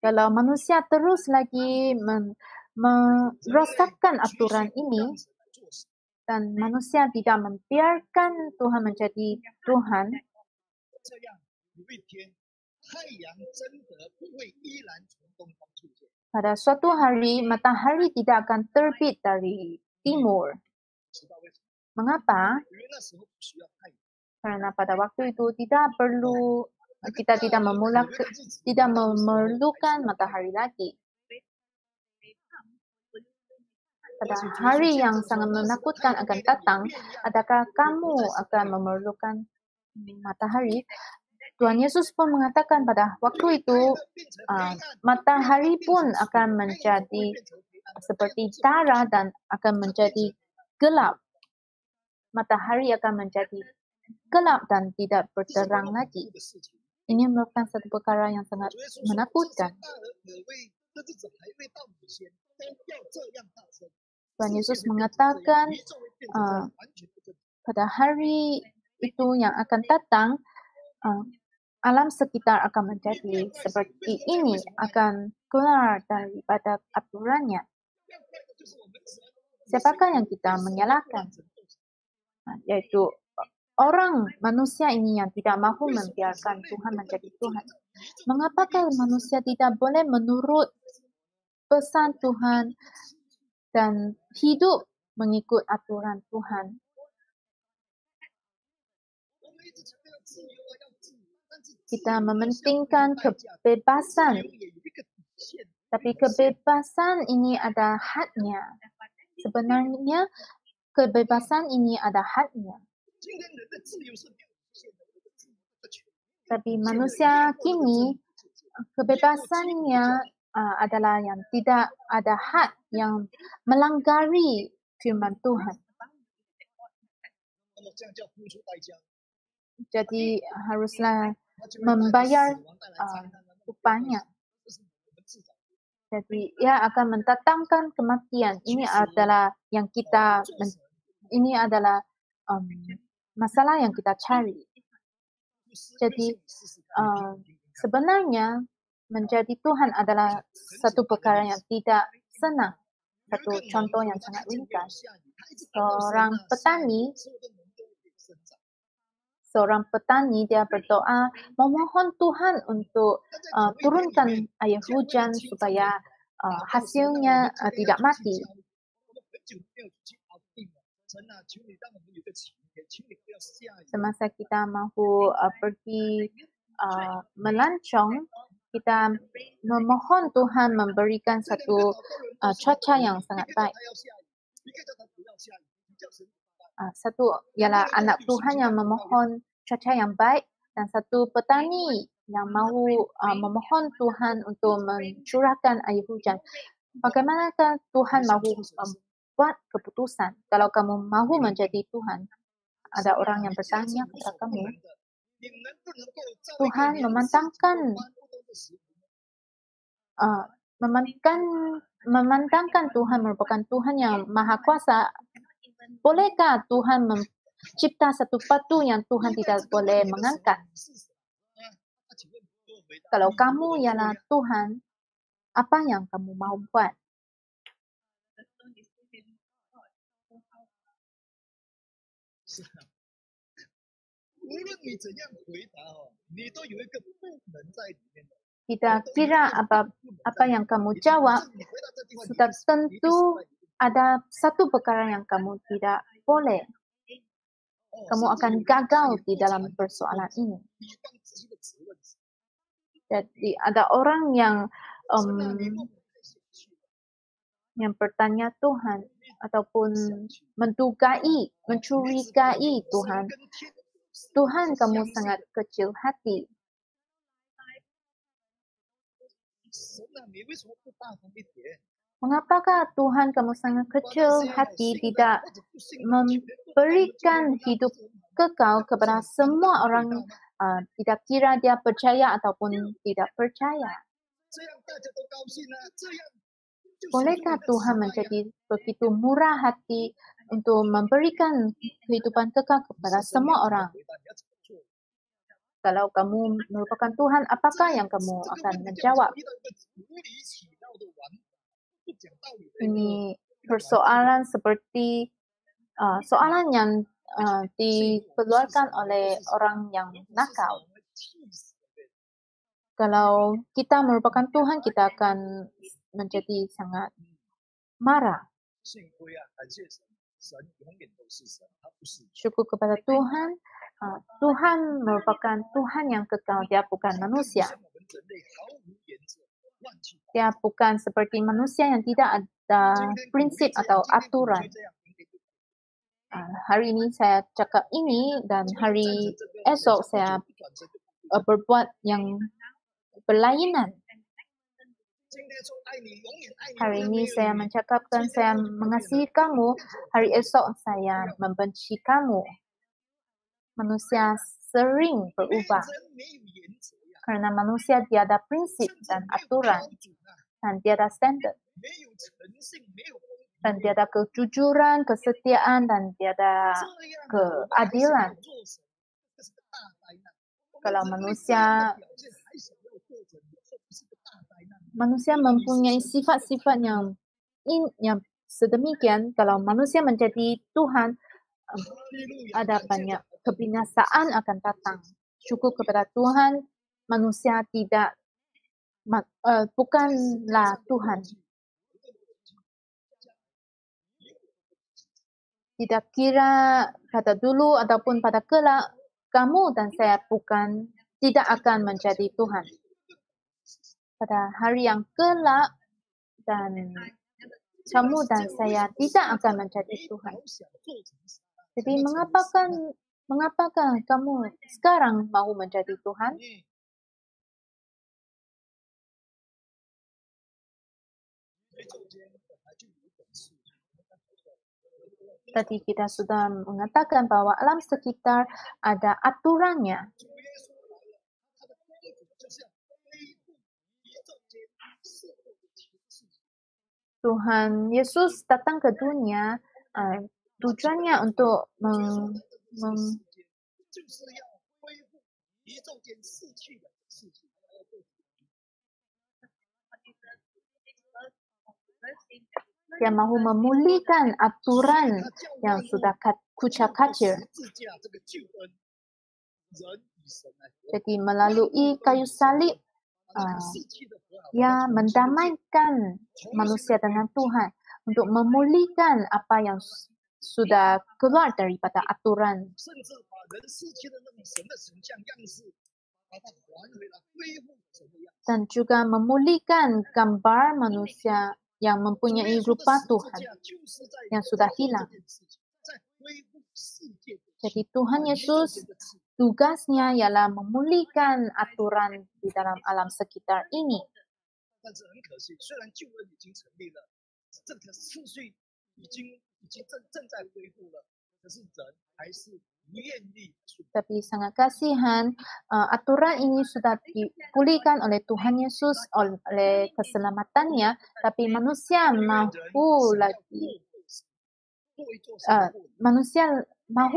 Kalau manusia terus lagi merosakkan aturan ini, dan manusia tidak membiarkan Tuhan menjadi Tuhan, pada suatu hari matahari tidak akan terbit dari timur. Mengapa? Karena pada waktu itu kita tidak memerlukan matahari lagi. Pada hari yang sangat menakutkan akan datang, adakah kamu akan memerlukan matahari? Tuhan Yesus pun mengatakan pada waktu itu matahari pun akan menjadi seperti darah dan akan menjadi gelap. Matahari akan menjadi gelap dan tidak berterang lagi. Ini merupakan satu perkara yang sangat menakutkan. Tuhan Yesus mengatakan pada hari itu yang akan datang, alam sekitar akan menjadi seperti ini, akan keluar daripada aturannya. Siapakah yang kita menyalahkan? Yaitu orang manusia ini yang tidak mahu membiarkan Tuhan menjadi Tuhan. Mengapakah manusia tidak boleh menurut pesan Tuhan dan hidup mengikut aturan Tuhan? Kita mementingkan kebebasan. Tapi kebebasan ini ada hadnya. Sebenarnya kebebasan ini ada hadnya. Tapi manusia kini kebebasannya adalah yang tidak ada had, yang melanggari firman Tuhan. Jadi haruslah membayar upahnya. Jadi ia akan mendatangkan kematian. Ini adalah yang kita ini adalah masalah yang kita cari. Jadi sebenarnya menjadi Tuhan adalah satu perkara yang tidak senang. Satu contoh yang sangat ringkas. Seorang petani dia berdoa memohon Tuhan untuk turunkan air hujan supaya hasilnya tidak mati. Semasa kita mahu pergi melancong, kita memohon Tuhan memberikan satu cuaca yang sangat baik. Satu ialah anak Tuhan yang memohon cuaca yang baik dan satu petani yang mahu memohon Tuhan untuk mencurahkan air hujan. Bagaimanakah Tuhan mahu buat keputusan? Kalau kamu mahu menjadi Tuhan, ada orang yang bertanya kepada kamu, Tuhan memandangkan Tuhan merupakan Tuhan yang maha kuasa. Bolehkah Tuhan mencipta satu batu yang Tuhan tidak boleh mengangkat? Kalau kamu ialah Tuhan, apa yang kamu mahu buat? Tidak kira apa yang kamu jawab, sudah tentu ada satu perkara yang kamu tidak boleh. Kamu akan gagal di dalam persoalan ini. Jadi ada orang yang bertanya Tuhan ataupun mencurigai Tuhan. Tuhan, kamu sangat kecil hati. Mengapakah Tuhan kamu sangat kecil hati tidak memberikan hidup kekal kepada semua orang, tidak kira dia percaya ataupun tidak percaya? Bolehkah Tuhan menjadi begitu murah hati untuk memberikan kehidupan kekal kepada semua orang? Kalau kamu merupakan Tuhan, apakah yang kamu akan menjawab? Ini persoalan seperti soalan yang dikeluarkan oleh orang yang nakal. Kalau kita merupakan Tuhan, kita akan menjadi sangat marah. Syukur kepada Tuhan. Tuhan merupakan Tuhan yang kekal, dia bukan manusia. Dia bukan seperti manusia yang tidak ada prinsip atau aturan. Hari ini saya cakap ini dan hari esok saya berbuat yang berlainan. Hari ini saya mencakapkan saya mengasihi kamu, hari esok saya membenci kamu. Manusia sering berubah karena manusia tiada prinsip dan aturan dan tiada standar dan tiada kejujuran, kesetiaan dan tiada keadilan. Kalau manusia mempunyai sifat-sifat yang sedemikian, kalau manusia menjadi Tuhan, ada banyak kebinasaan akan datang. Syukur kepada Tuhan, manusia bukanlah Tuhan. Tidak kira pada dulu ataupun pada kelak, kamu dan saya tidak akan menjadi Tuhan. Pada hari yang kelak dan kamu dan saya tidak akan menjadi Tuhan. Jadi mengapakah kamu sekarang mahu menjadi Tuhan? Tadi kita sudah mengatakan bahwa alam sekitar ada aturannya. Tuhan Yesus datang ke dunia, tujuannya untuk 就是要恢复宇宙间逝去的事情。 Dia mahu memulihkan aturan yang sudah kucak-kacir. Jadi melalui kayu salib, ia mendamaikan manusia dengan Tuhan untuk memulihkan apa yang sudah keluar daripada aturan. Dan juga memulihkan gambar manusia yang mempunyai rupa Tuhan yang sudah hilang. Jadi Tuhan Yesus tugasnya ialah memulihkan aturan di dalam alam sekitar ini. Tapi sangat kasihan, aturan ini sudah dipulihkan oleh Tuhan Yesus oleh keselamatannya, tapi manusia mahu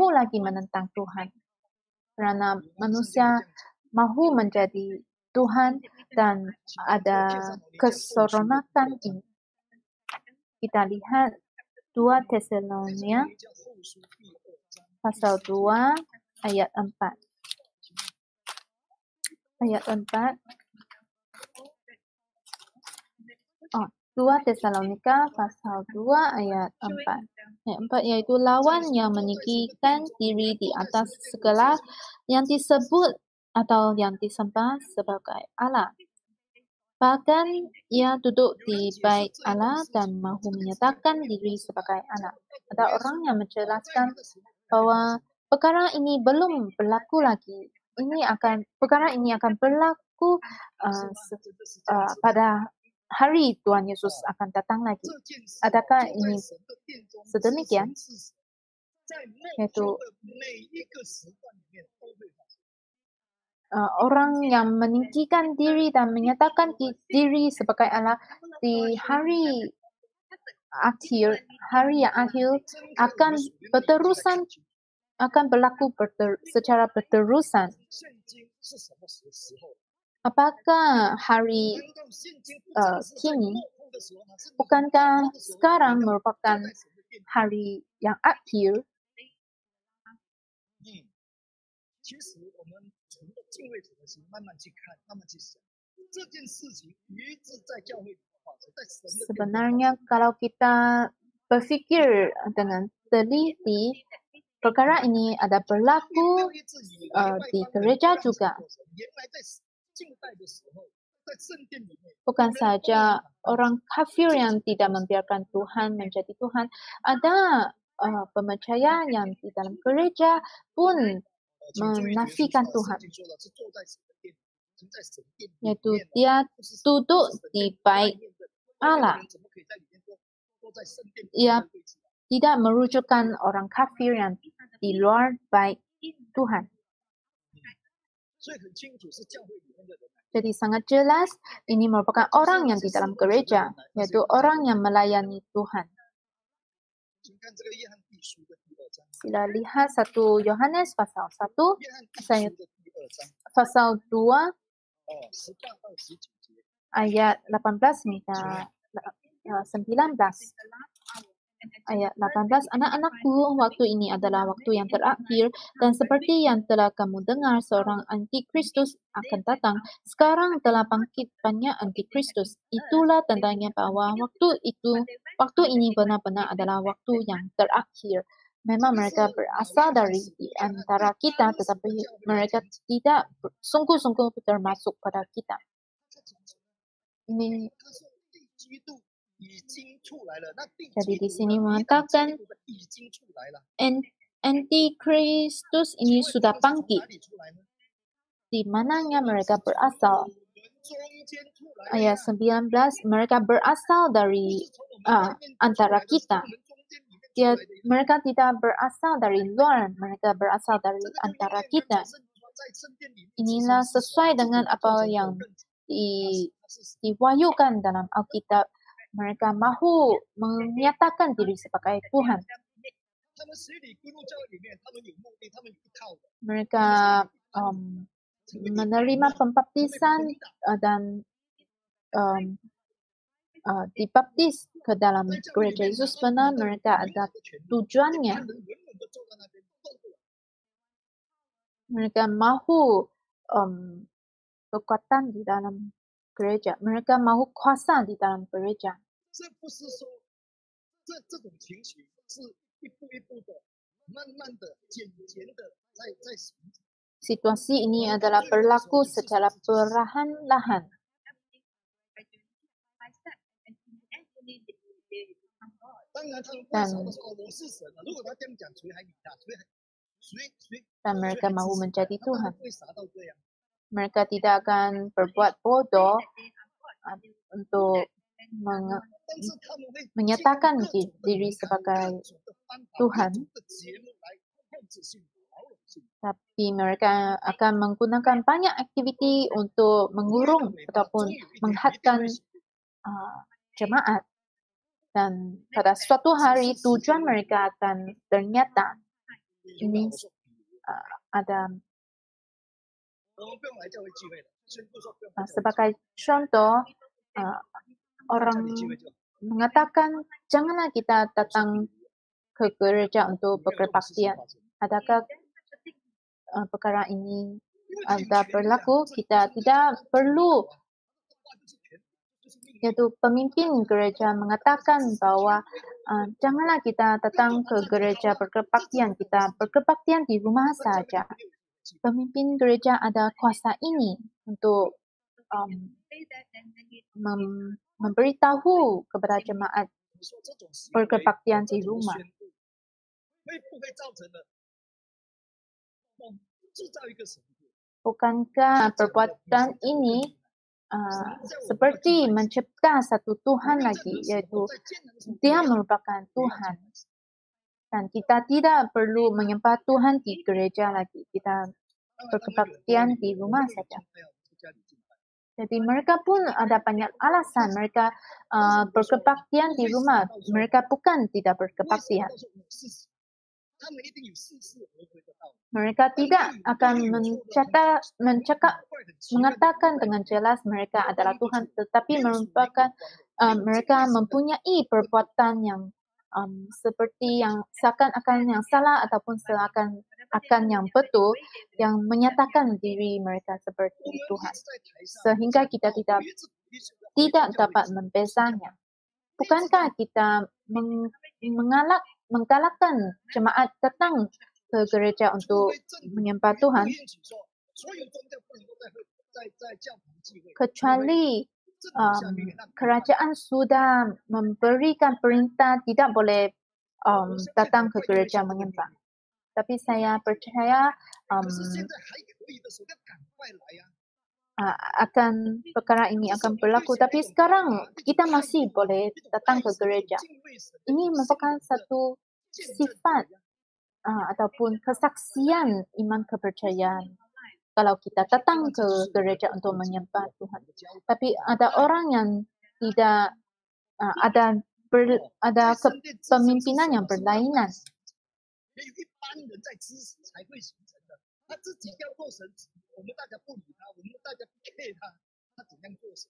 lagi menentang Tuhan. Kerana manusia mahu menjadi Tuhan dan ada keseronokan ini. Kita lihat 2 Tesalonia pasal 2 ayat 4. Ayat 4. 2 Tesalonika pasal 2 ayat 4. Ayat 4 iaitu lawan yang meninggikan diri di atas segala yang disebut atau yang disembah sebagai Allah. Bahkan ia duduk di bait Allah dan mahu menyatakan diri sebagai anak. Ada orang yang menjelaskan bahawa perkara ini belum berlaku lagi. Perkara ini akan berlaku pada hari Tuhan Yesus akan datang lagi. Adakah ini sedemikian? Yaitu orang yang meninggikan diri dan menyatakan diri sebagai Allah di hari yang akhir akan berterusan, akan berlaku secara berterusan. Apakah hari kini, bukankah sekarang merupakan hari yang akhir? Sebenarnya kalau kita berfikir dengan teliti, perkara ini ada berlaku di gereja juga. Bukan saja orang kafir yang tidak membiarkan Tuhan menjadi Tuhan, ada percaya yang di dalam gereja pun menafikan Tuhan. Yaitu dia duduk di bait Allah. Ia tidak merujukkan orang kafir yang di luar bait Tuhan. Jadi sangat jelas ini merupakan orang yang di dalam gereja, yaitu orang yang melayani Tuhan. Sila lihat 1 Yohanes pasal 1, pasal 2 ayat 18 hingga 19. Ayat 18, anak-anakku, waktu ini adalah waktu yang terakhir dan seperti yang telah kamu dengar seorang antikristus akan datang. Sekarang telah bangkit banyak antikristus. Itulah tandanya bahwa waktu ini benar-benar adalah waktu yang terakhir. Memang mereka berasal dari di antara kita, tetapi mereka tidak sungguh-sungguh termasuk pada kita. Ini jadi di sini mengatakan antikristus ini sudah bangkit. Di mananya mereka berasal? Ayat 19, mereka berasal dari antara kita. Mereka tidak berasal dari luar, mereka berasal dari antara kita. Inilah sesuai dengan apa yang diwahyukan dalam Alkitab Mereka mahu menyatakan diri sebagai Tuhan. 他们洗礼归入教会里面，他们有目的，他们有一套的。 Mereka menerima pembaptisan dan dibaptis ke dalam gereja Yesus benar. Mereka ada tujuannya. 他们稳稳的坐在那边动不了。 Mereka mahu kekuatan di dalam gereja. Mereka mahu kuasa di dalam gereja. 这不是说这种情形是一步一步的、慢慢的、渐渐的在形成。 Situasi ini adalah berlaku secara perlahan-lahan. 当然，他们不会想到说哦，我是神了。如果他这样讲，谁还理他？谁？ Dan mereka mahu menjadi 他们 Tuhan. 不会傻到这样。 Mereka tidak akan berbuat bodoh untuk 但是他们会 menyatakan diri sebagai Tuhan. 的节目来控制性、包容性。 Tapi mereka akan menggunakan banyak aktiviti untuk mengurung ataupun menghadkan jemaat. Dan pada suatu hari tujuan mereka akan ternyata. Ini ada 我们不用来教会聚会的，宣布说不用来教会聚会。 sebagai contoh orang 聚会就好。 mengatakan janganlah kita datang ke gereja untuk berbaktian. Adakah perkara ini ada berlaku? Kita tidak perlu, yaitu pemimpin gereja mengatakan bahwa janganlah kita datang ke gereja berbaktian, kita berbaktian di rumah saja. Pemimpin gereja ada kuasa ini untuk memberitahu kepada jemaat 你说这种行为 berbaktian di 这种 rumah. 宣布会不会造成了制造一个神父？ Bukankah perbuatan ini seperti mencipta satu Tuhan lagi, yaitu dia merupakan Tuhan. Dan kita tidak perlu menyembah Tuhan di gereja lagi. Kita berbaktian di rumah saja. Jadi mereka pun ada banyak alasan. Mereka berbaktian di rumah. Mereka bukan tidak berbaktian. Mereka tidak akan mengatakan dengan jelas mereka adalah Tuhan, tetapi merupakan mereka mempunyai perbuatan yang seperti yang seakan-akan yang salah ataupun seakan-akan yang betul, yang menyatakan diri mereka seperti Tuhan, sehingga kita tidak dapat membezanya. Bukankah kita menggalakkan jemaat datang ke gereja untuk menyembah Tuhan? Kecuali kerajaan sudah memberikan perintah tidak boleh datang ke gereja menyembah. Tapi saya percaya akan perkara ini akan berlaku. Tapi sekarang kita masih boleh datang ke gereja. Ini merupakan satu sifat ataupun kesaksian iman kepercayaan. Kalau kita datang ke gereja untuk menyembah Tuhan. Tapi ada orang yang tidak ada kepemimpinan yang berlainan.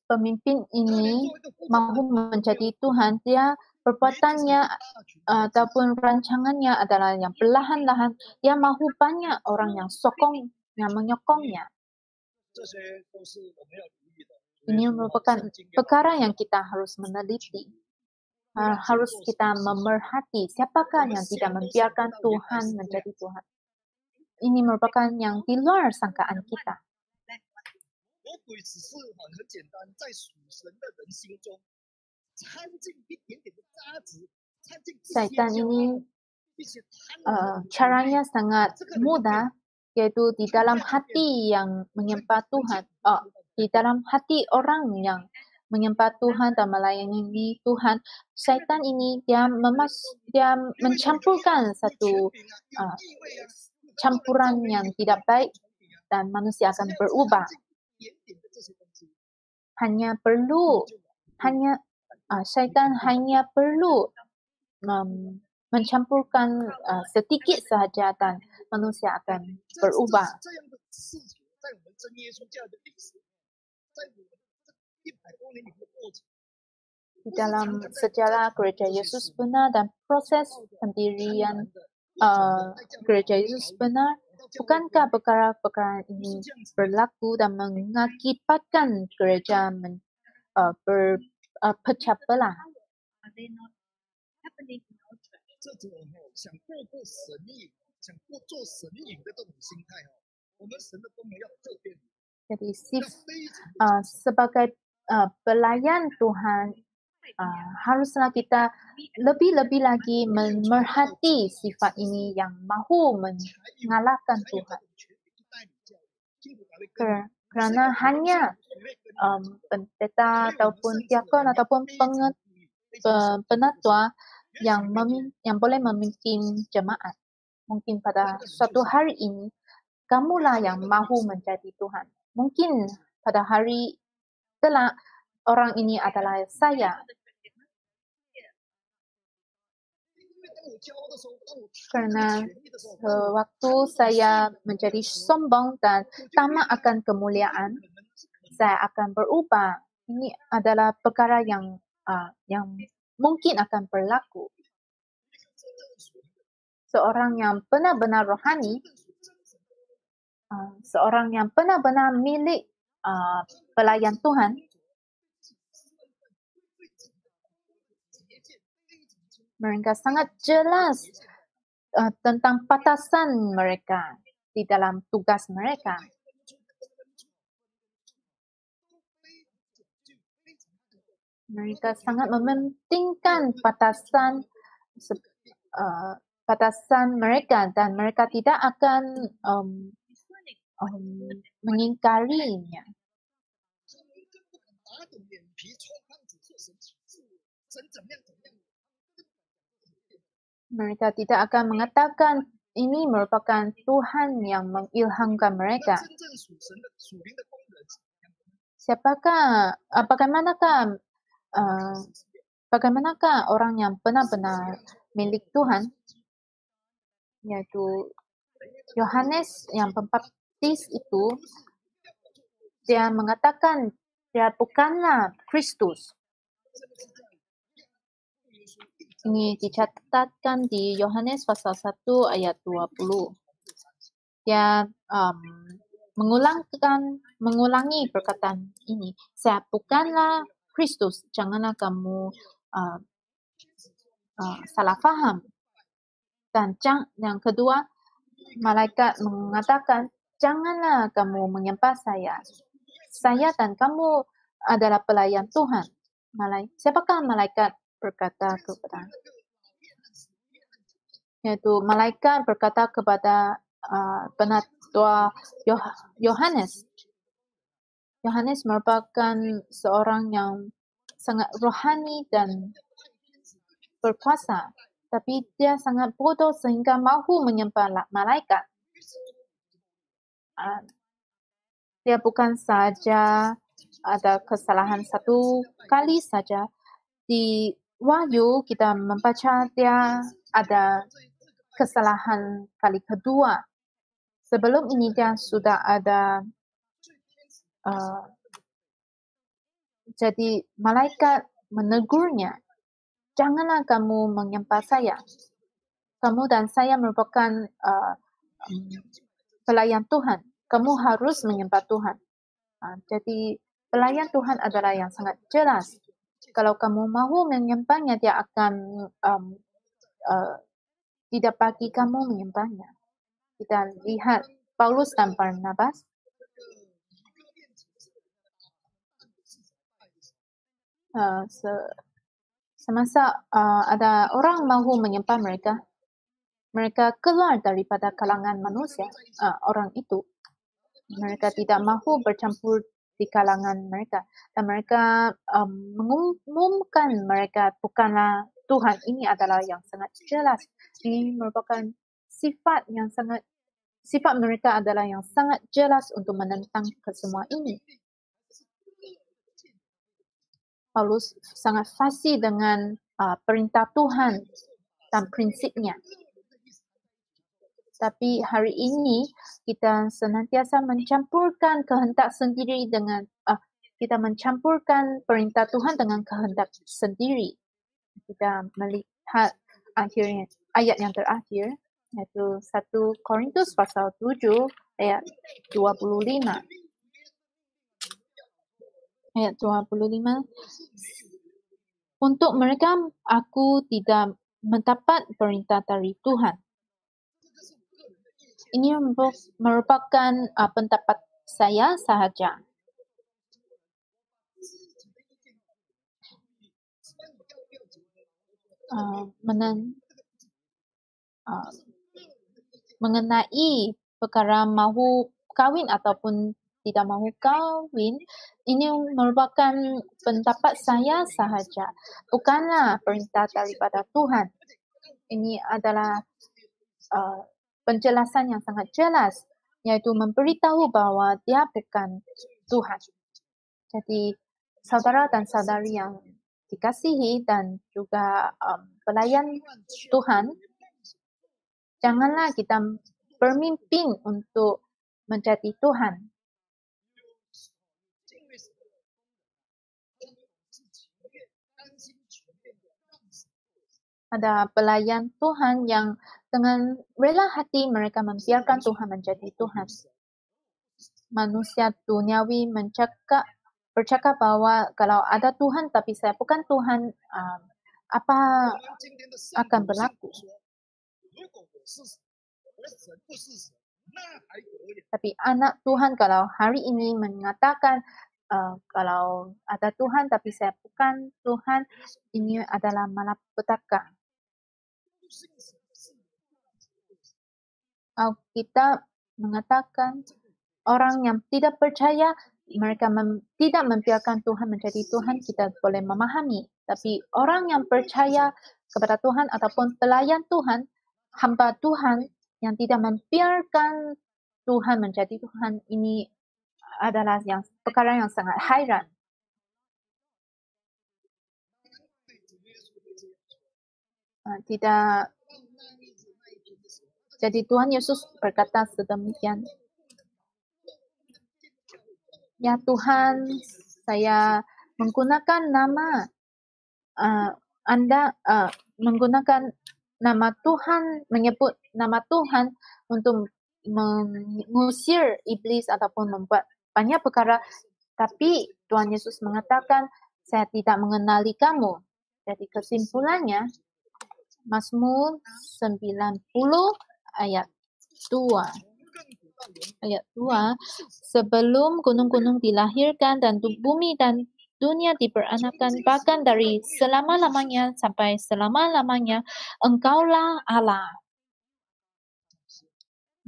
Pemimpin ini mahu menjadi Tuhan. Dia perbuatannya ataupun rancangannya adalah yang perlahan-lahan. Dia mahu banyak orang yang sokong, yang menyokongnya. Ini merupakan perkara yang kita harus meneliti. Harus kita memerhati siapakah yang tidak membiarkan Tuhan menjadi Tuhan. Ini merupakan yang di luar sangkaan kita. Syaitan ini caranya sangat mudah, yaitu di dalam hati yang menyembah Tuhan, di dalam hati orang yang menyembah Tuhan dan melayani Tuhan. Syaitan ini dia mencampurkan satu campuran yang tidak baik dan manusia akan berubah. Hanya syaitan hanya perlu mencampurkan sedikit sahaja dan manusia akan berubah. 这样的事情在我们真耶稣教的历史，在我们这100多年里面的过程， Di dalam sejarah gereja Yesus benar dan proses pendirian gereja Yesus benar, bukankah perkara-perkara ini berlaku dan mengakibatkan gereja berpecah belah? 这种想过神瘾、想做神瘾的这种心态我们神的功能要特别， Jadi sebagai pelayan Tuhan, haruslah kita lebih-lebih lagi memerhati sifat ini yang mahu mengalahkan Tuhan. Kerana hanya pendeta ataupun diakon ataupun penatua yang boleh memimpin jemaat. Mungkin pada suatu hari ini, kamulah yang mahu menjadi Tuhan. Mungkin pada hari kelak, orang ini adalah saya. Karena waktu saya menjadi sombong dan tamak akan kemuliaan, saya akan berubah. Ini adalah perkara yang mungkin akan berlaku. Seorang yang benar-benar rohani, seorang yang benar-benar milik pelayan Tuhan, mereka sangat jelas tentang batasan mereka di dalam tugas mereka. Mereka sangat mementingkan batasan mereka dan mereka tidak akan mengingkarinya. Mereka tidak akan mengatakan ini merupakan Tuhan yang mengilhamkan mereka. Bagaimanakah orang yang benar-benar milik Tuhan, yaitu Yohanes yang Pembaptis itu, dia mengatakan dia bukanlah Kristus. Ini dicatatkan di Yohanes pasal 1 ayat 20. Dia mengulangi perkataan ini. Saya bukanlah Kristus. Janganlah kamu salah faham. Dan yang kedua, malaikat mengatakan, janganlah kamu menyembah saya. Saya dan kamu adalah pelayan Tuhan. Siapakah malaikat berkata kepada? Yaitu malaikat berkata kepada penatua Yohanes. Yohanes merupakan seorang yang sangat rohani dan berkuasa, tapi dia sangat bodoh sehingga mahu menyembah malaikat. Dia bukan saja ada kesalahan satu kali saja. Di Wahyu kita membaca dia ada kesalahan kali kedua. Sebelum ini dia sudah ada jadi malaikat menegurnya, janganlah kamu menyembah saya. Kamu dan saya merupakan pelayan Tuhan. Kamu harus menyembah Tuhan. Jadi pelayan Tuhan adalah yang sangat jelas. Kalau kamu mahu menyembahnya, dia akan tidak bagi kamu menyembahnya. Kita lihat Paulus dan Barnabas. Semasa ada orang mahu menyembah mereka, mereka keluar daripada kalangan manusia, orang itu. Mereka tidak mahu bercampur di kalangan mereka. Dan mereka mengumumkan mereka bukanlah Tuhan. Ini adalah yang sangat jelas. Ini merupakan sifat mereka adalah yang sangat jelas untuk menentang kesemua ini. Paulus sangat fasih dengan perintah Tuhan dan prinsipnya. Tapi hari ini kita senantiasa mencampurkan kehendak sendiri dengan kita mencampurkan perintah Tuhan dengan kehendak sendiri. Kita melihat akhirnya ayat yang terakhir, iaitu 1 Korintus pasal 7 ayat 25. Ayat 25. Untuk mereka aku tidak mendapat perintah dari Tuhan. Ini merupakan pendapat saya sahaja. Mengenai perkara mahu kahwin ataupun tidak mahu kahwin, ini merupakan pendapat saya sahaja, bukanlah perintah daripada Tuhan. Ini adalah penjelasan yang sangat jelas, iaitu memberitahu bahawa dia bukan Tuhan. Jadi saudara dan saudari yang dikasihi dan juga pelayan Tuhan, janganlah kita bermimpi untuk menjadi Tuhan. Ada pelayan Tuhan yang dengan rela hati mereka membiarkan Tuhan menjadi Tuhan. Manusia duniawi bercakap bahawa kalau ada Tuhan tapi saya bukan Tuhan, apa akan berlaku? Tapi anak Tuhan kalau hari ini mengatakan kalau ada Tuhan tapi saya bukan Tuhan, ini adalah malapetaka. Kita mengatakan orang yang tidak percaya, mereka tidak membiarkan Tuhan menjadi Tuhan, kita boleh memahami. Tapi orang yang percaya kepada Tuhan ataupun pelayan Tuhan, hamba Tuhan yang tidak membiarkan Tuhan menjadi Tuhan, ini adalah perkara yang sangat hairan. Tidak. Jadi Tuhan Yesus berkata sedemikian. Ya Tuhan, saya menggunakan nama Anda, menggunakan nama Tuhan, menyebut nama Tuhan untuk mengusir iblis ataupun membuat banyak perkara. Tapi Tuhan Yesus mengatakan, saya tidak mengenali kamu. Jadi kesimpulannya, Mazmur 90 ayat 2. Ayat 2, sebelum gunung-gunung dilahirkan dan bumi dan dunia diperanakan, bahkan dari selama-lamanya sampai selama-lamanya, Engkaulah Allah.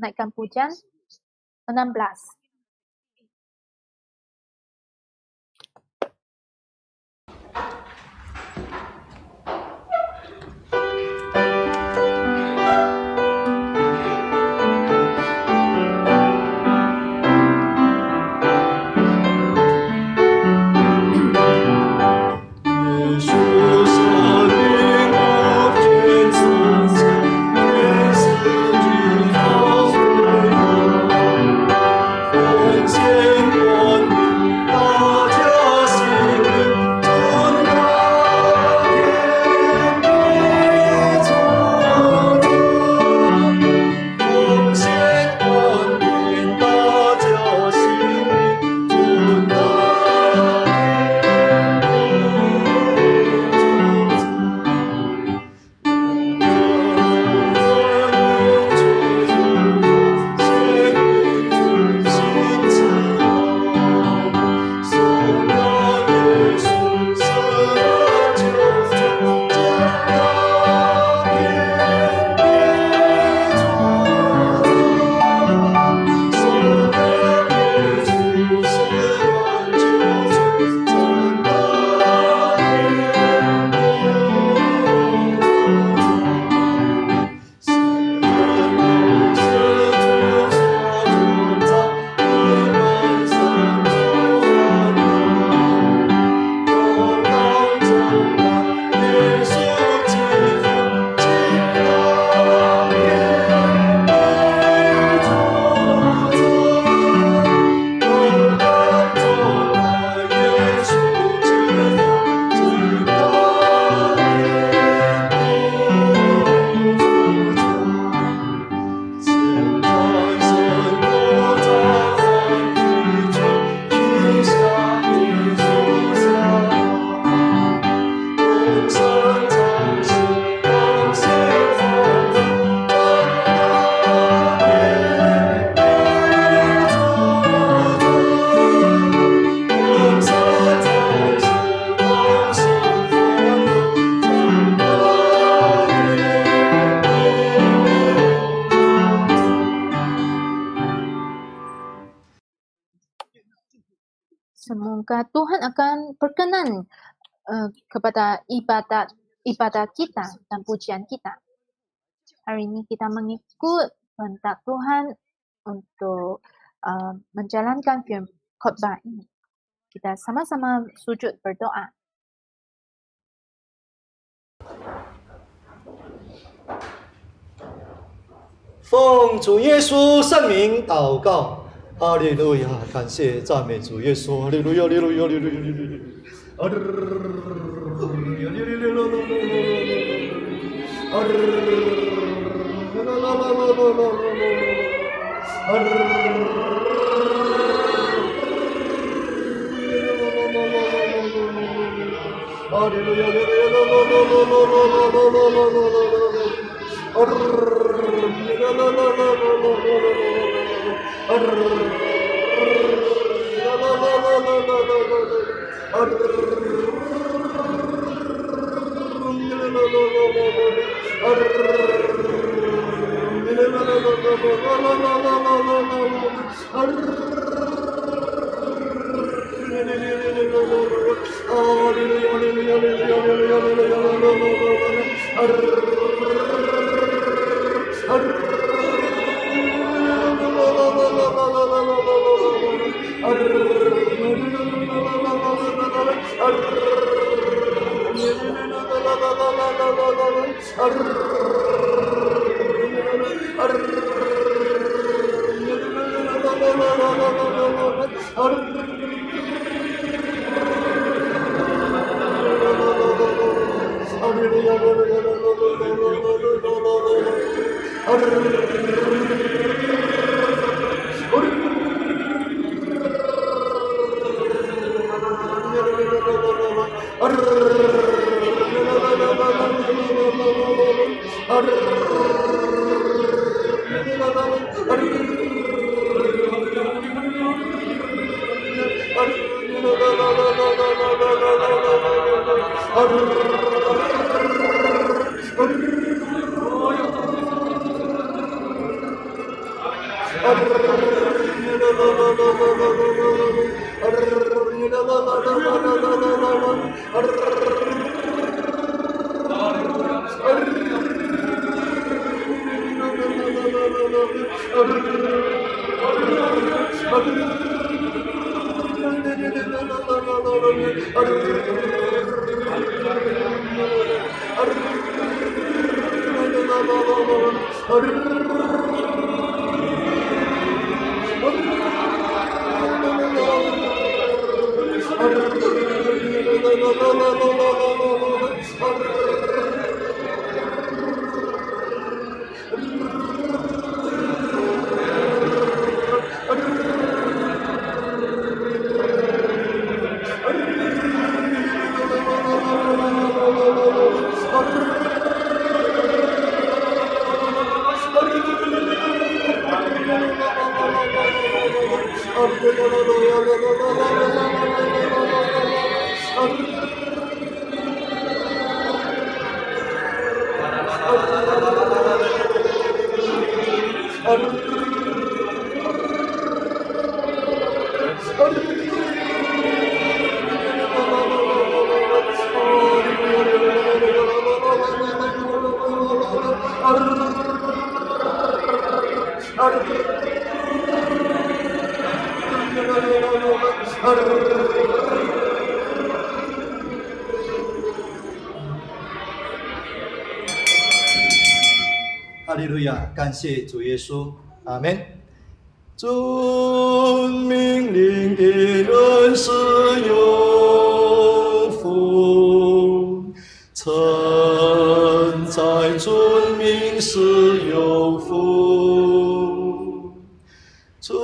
Naikkan pujian 16. Yesus Semoga Tuhan akan berkenan kepada ibadah kita dan pujian kita. Hari ini kita mengikut kehendak Tuhan untuk menjalankan khotbah ini. Kita sama-sama sujud berdoa. 奉主耶稣圣名祷告，哈利路亚！感谢赞美主耶稣，哈利路亚，哈利路亚，哈利路亚，哈利路亚！感谢主耶稣，阿门。遵命令的人是有福，称赞遵命是有福。遵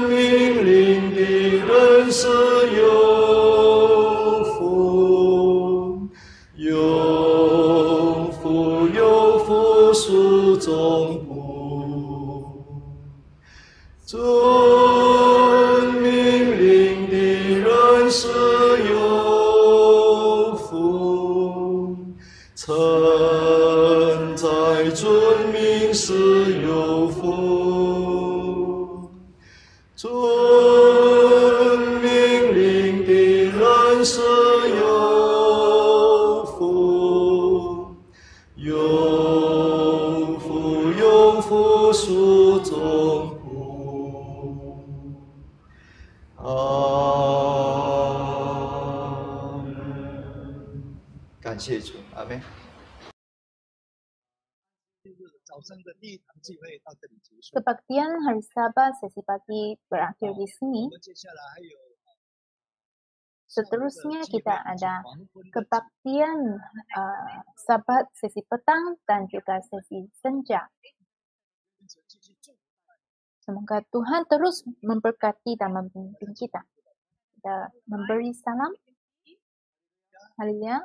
命令的人是有福，有福有福属中福。遵命令的人是有福，称赞遵命是有福。遵感谢主，阿门。早上的第一堂聚会到这里结束。 Kebaktian hari Sabat sesi pagi berakhir di sini. 我们接下来还有 Seterusnya kita ada kebaktian Sabat sesi petang dan juga sesi senja. Semoga Tuhan terus memberkati dan membimbing kita. Kita memberi salam. Haleluya.